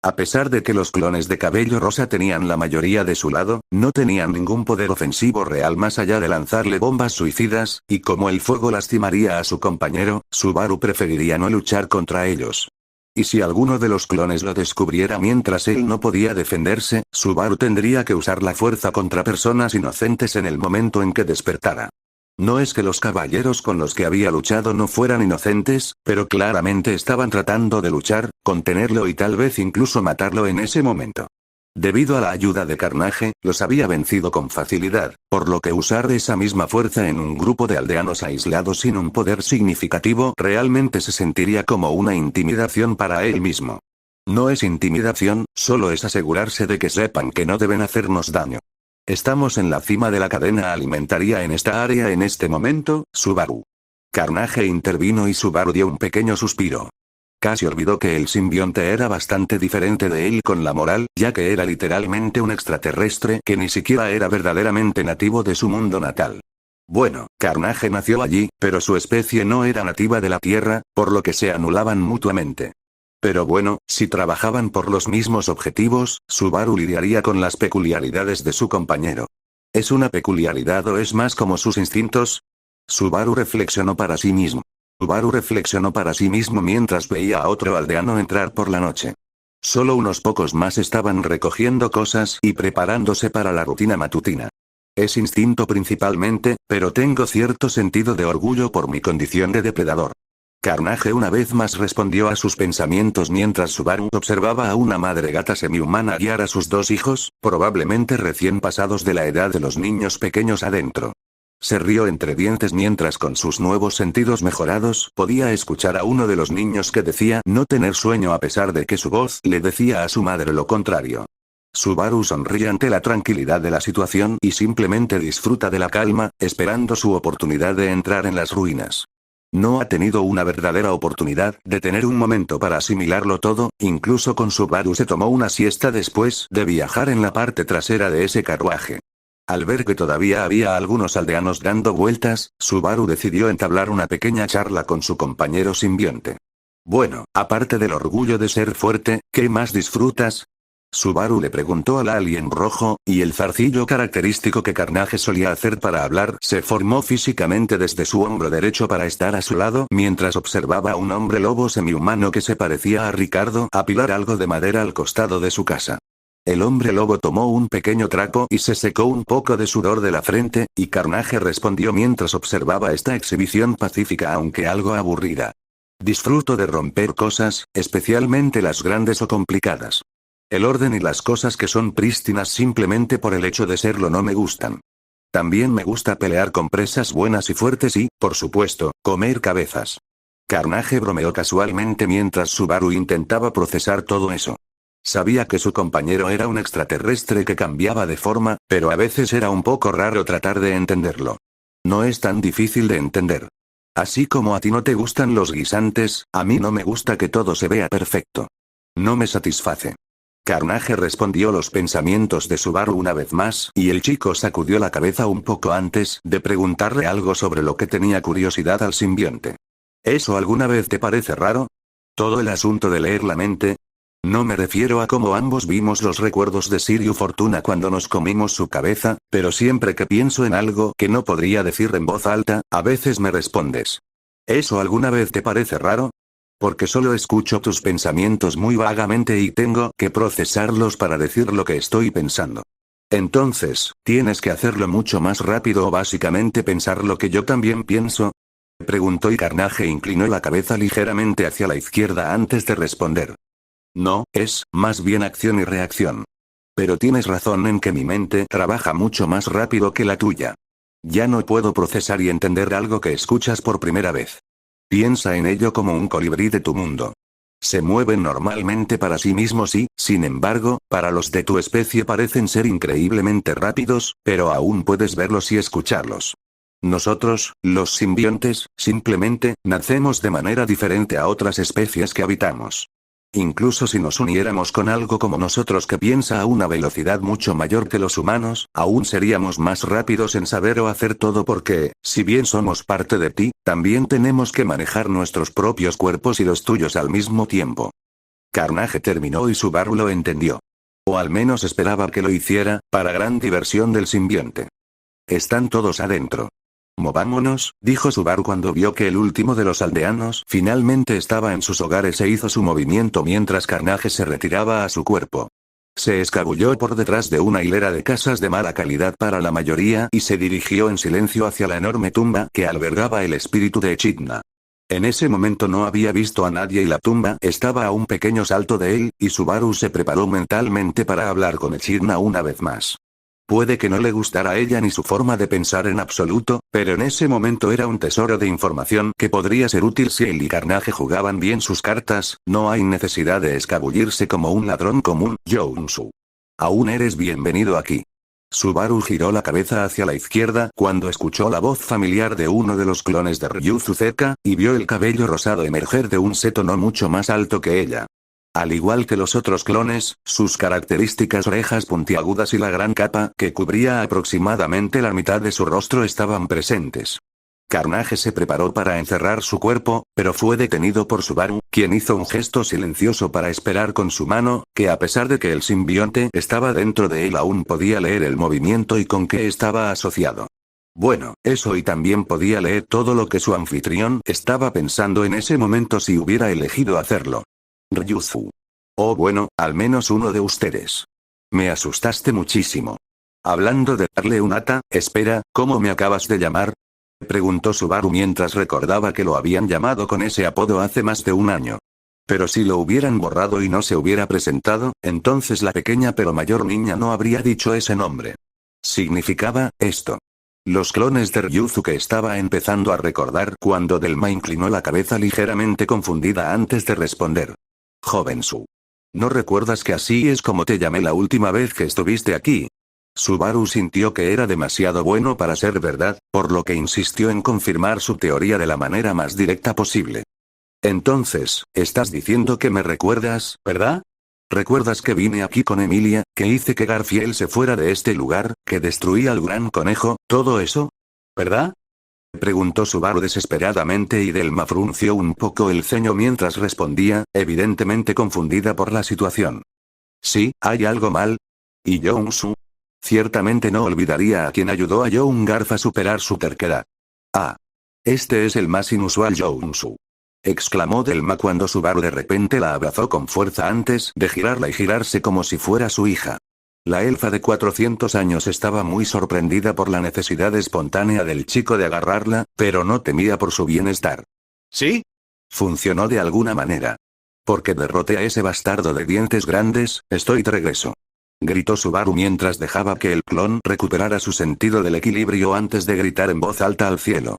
A pesar de que los clones de cabello rosa tenían la mayoría de su lado, no tenían ningún poder ofensivo real más allá de lanzarle bombas suicidas, y como el fuego lastimaría a su compañero, Subaru preferiría no luchar contra ellos. Y si alguno de los clones lo descubriera mientras él no podía defenderse, Subaru tendría que usar la fuerza contra personas inocentes en el momento en que despertara. No es que los caballeros con los que había luchado no fueran inocentes, pero claramente estaban tratando de luchar, contenerlo y tal vez incluso matarlo en ese momento. Debido a la ayuda de Carnage, los había vencido con facilidad, por lo que usar esa misma fuerza en un grupo de aldeanos aislados sin un poder significativo realmente se sentiría como una intimidación para él mismo. No es intimidación, solo es asegurarse de que sepan que no deben hacernos daño. Estamos en la cima de la cadena alimentaria en esta área en este momento, Subaru. Carnage intervino y Subaru dio un pequeño suspiro. Casi olvidó que el simbionte era bastante diferente de él con la moral, ya que era literalmente un extraterrestre que ni siquiera era verdaderamente nativo de su mundo natal. Bueno, Carnage nació allí, pero su especie no era nativa de la Tierra, por lo que se anulaban mutuamente. Pero bueno, si trabajaban por los mismos objetivos, Subaru lidiaría con las peculiaridades de su compañero. ¿Es una peculiaridad o es más como sus instintos? Subaru reflexionó para sí mismo. Subaru reflexionó para sí mismo mientras veía a otro aldeano entrar por la noche. Solo unos pocos más estaban recogiendo cosas y preparándose para la rutina matutina. Es instinto principalmente, pero tengo cierto sentido de orgullo por mi condición de depredador. Carnage una vez más respondió a sus pensamientos mientras Subaru observaba a una madre gata semihumana guiar a sus dos hijos, probablemente recién pasados de la edad de los niños pequeños adentro. Se rió entre dientes mientras con sus nuevos sentidos mejorados podía escuchar a uno de los niños que decía no tener sueño a pesar de que su voz le decía a su madre lo contrario. Subaru sonríe ante la tranquilidad de la situación y simplemente disfruta de la calma, esperando su oportunidad de entrar en las ruinas. No ha tenido una verdadera oportunidad de tener un momento para asimilarlo todo, incluso con Subaru se tomó una siesta después de viajar en la parte trasera de ese carruaje. Al ver que todavía había algunos aldeanos dando vueltas, Subaru decidió entablar una pequeña charla con su compañero simbionte. Bueno, aparte del orgullo de ser fuerte, ¿qué más disfrutas? Subaru le preguntó al alien rojo, y el zarcillo característico que Carnage solía hacer para hablar se formó físicamente desde su hombro derecho para estar a su lado mientras observaba a un hombre lobo semihumano que se parecía a Ricardo apilar algo de madera al costado de su casa. El hombre lobo tomó un pequeño trapo y se secó un poco de sudor de la frente, y Carnage respondió mientras observaba esta exhibición pacífica aunque algo aburrida. Disfruto de romper cosas, especialmente las grandes o complicadas. El orden y las cosas que son prístinas simplemente por el hecho de serlo no me gustan. También me gusta pelear con presas buenas y fuertes y, por supuesto, comer cabezas. Carnage bromeó casualmente mientras Subaru intentaba procesar todo eso. Sabía que su compañero era un extraterrestre que cambiaba de forma, pero a veces era un poco raro tratar de entenderlo. No es tan difícil de entender. Así como a ti no te gustan los guisantes, a mí no me gusta que todo se vea perfecto. No me satisface. Carnage respondió los pensamientos de Subaru una vez más, y el chico sacudió la cabeza un poco antes de preguntarle algo sobre lo que tenía curiosidad al simbionte. ¿Eso alguna vez te parece raro? ¿Todo el asunto de leer la mente? No me refiero a cómo ambos vimos los recuerdos de Siriu Fortuna cuando nos comimos su cabeza, pero siempre que pienso en algo que no podría decir en voz alta, a veces me respondes. ¿Eso alguna vez te parece raro? Porque solo escucho tus pensamientos muy vagamente y tengo que procesarlos para decir lo que estoy pensando. Entonces, ¿tienes que hacerlo mucho más rápido o básicamente pensar lo que yo también pienso? Preguntó y Carnage inclinó la cabeza ligeramente hacia la izquierda antes de responder. No, es, más bien acción y reacción. Pero tienes razón en que mi mente trabaja mucho más rápido que la tuya. Ya no puedo procesar y entender algo que escuchas por primera vez. Piensa en ello como un colibrí de tu mundo. Se mueven normalmente para sí mismos y, sin embargo, para los de tu especie parecen ser increíblemente rápidos, pero aún puedes verlos y escucharlos. Nosotros, los simbiontes, simplemente, nacemos de manera diferente a otras especies que habitamos. Incluso si nos uniéramos con algo como nosotros que piensa a una velocidad mucho mayor que los humanos, aún seríamos más rápidos en saber o hacer todo porque, si bien somos parte de ti, también tenemos que manejar nuestros propios cuerpos y los tuyos al mismo tiempo. Carnage terminó y Subaru lo entendió. O al menos esperaba que lo hiciera, para gran diversión del simbionte. Están todos adentro. Movámonos, dijo Subaru cuando vio que el último de los aldeanos finalmente estaba en sus hogares e hizo su movimiento mientras Carnage se retiraba a su cuerpo. Se escabulló por detrás de una hilera de casas de mala calidad para la mayoría y se dirigió en silencio hacia la enorme tumba que albergaba el espíritu de Echidna. En ese momento no había visto a nadie y la tumba estaba a un pequeño salto de él, y Subaru se preparó mentalmente para hablar con Echidna una vez más. Puede que no le gustara a ella ni su forma de pensar en absoluto, pero en ese momento era un tesoro de información que podría ser útil si él y Carnage jugaban bien sus cartas. No hay necesidad de escabullirse como un ladrón común, Younsu. Aún eres bienvenido aquí. Subaru giró la cabeza hacia la izquierda cuando escuchó la voz familiar de uno de los clones de Ryuzu Zeka, y vio el cabello rosado emerger de un seto no mucho más alto que ella. Al igual que los otros clones, sus características orejas puntiagudas y la gran capa que cubría aproximadamente la mitad de su rostro estaban presentes. Carnage se preparó para encerrar su cuerpo, pero fue detenido por Subaru, quien hizo un gesto silencioso para esperar con su mano, que a pesar de que el simbionte estaba dentro de él aún podía leer el movimiento y con qué estaba asociado. Bueno, eso, y también podía leer todo lo que su anfitrión estaba pensando en ese momento si hubiera elegido hacerlo. Ryuzu. Oh bueno, al menos uno de ustedes. Me asustaste muchísimo. Hablando de darle un ata, espera, ¿cómo me acabas de llamar? Preguntó Subaru mientras recordaba que lo habían llamado con ese apodo hace más de un año. Pero si lo hubieran borrado y no se hubiera presentado, entonces la pequeña pero mayor niña no habría dicho ese nombre. Significaba esto. Los clones de Ryuzu que estaba empezando a recordar cuando Delma inclinó la cabeza ligeramente confundida antes de responder. Joven Su. ¿No recuerdas que así es como te llamé la última vez que estuviste aquí? Subaru sintió que era demasiado bueno para ser verdad, por lo que insistió en confirmar su teoría de la manera más directa posible. Entonces, estás diciendo que me recuerdas, ¿verdad? ¿Recuerdas que vine aquí con Emilia, que hice que Garfield se fuera de este lugar, que destruí al gran conejo, todo eso? ¿Verdad? Preguntó Subaru desesperadamente y Delma frunció un poco el ceño mientras respondía, evidentemente confundida por la situación. ¿Sí, hay algo mal? ¿Y Younsu? Ciertamente no olvidaría a quien ayudó a Youngarf a superar su terquedad. Ah. Este es el más inusual Younsu. Exclamó Delma cuando Subaru de repente la abrazó con fuerza antes de girarla y girarse como si fuera su hija. La elfa de 400 años estaba muy sorprendida por la necesidad espontánea del chico de agarrarla, pero no temía por su bienestar. ¿Sí? Funcionó de alguna manera. Porque derroté a ese bastardo de dientes grandes, estoy de regreso. Gritó Subaru mientras dejaba que el clon recuperara su sentido del equilibrio antes de gritar en voz alta al cielo.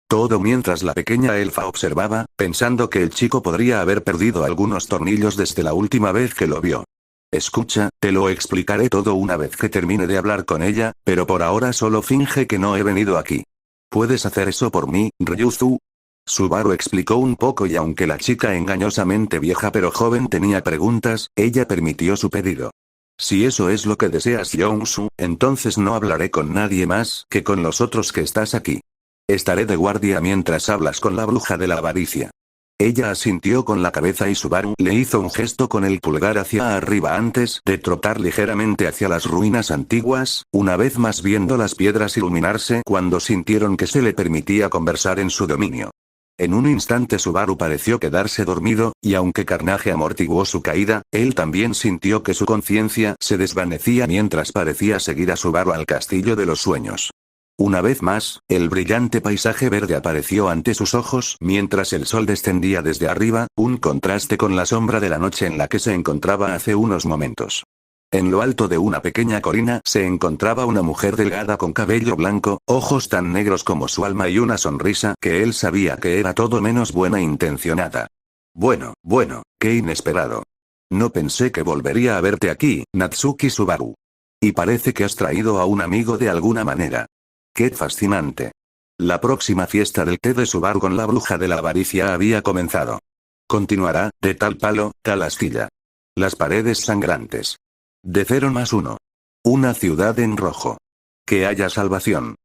Todo mientras la pequeña elfa observaba, pensando que el chico podría haber perdido algunos tornillos desde la última vez que lo vio. Escucha, te lo explicaré todo una vez que termine de hablar con ella, pero por ahora solo finge que no he venido aquí. ¿Puedes hacer eso por mí, Ryuzu? Subaru explicó un poco y aunque la chica engañosamente vieja pero joven tenía preguntas, ella permitió su pedido. Si eso es lo que deseas, Younsu, entonces no hablaré con nadie más que con los otros que estás aquí. Estaré de guardia mientras hablas con la bruja de la avaricia. Ella asintió con la cabeza y Subaru le hizo un gesto con el pulgar hacia arriba antes de trotar ligeramente hacia las ruinas antiguas, una vez más viendo las piedras iluminarse cuando sintieron que se le permitía conversar en su dominio. En un instante Subaru pareció quedarse dormido, y aunque Carnage amortiguó su caída, él también sintió que su conciencia se desvanecía mientras parecía seguir a Subaru al castillo de los sueños. Una vez más, el brillante paisaje verde apareció ante sus ojos mientras el sol descendía desde arriba, un contraste con la sombra de la noche en la que se encontraba hace unos momentos. En lo alto de una pequeña colina se encontraba una mujer delgada con cabello blanco, ojos tan negros como su alma y una sonrisa que él sabía que era todo menos buena intencionada. Bueno, qué inesperado. No pensé que volvería a verte aquí, Natsuki Subaru. Y parece que has traído a un amigo de alguna manera. ¡Qué fascinante! La próxima fiesta del té de Subaru con la bruja de la avaricia había comenzado. Continuará, de tal palo, tal astilla. Las paredes sangrantes. De 0+1. Una ciudad en rojo. Que haya salvación.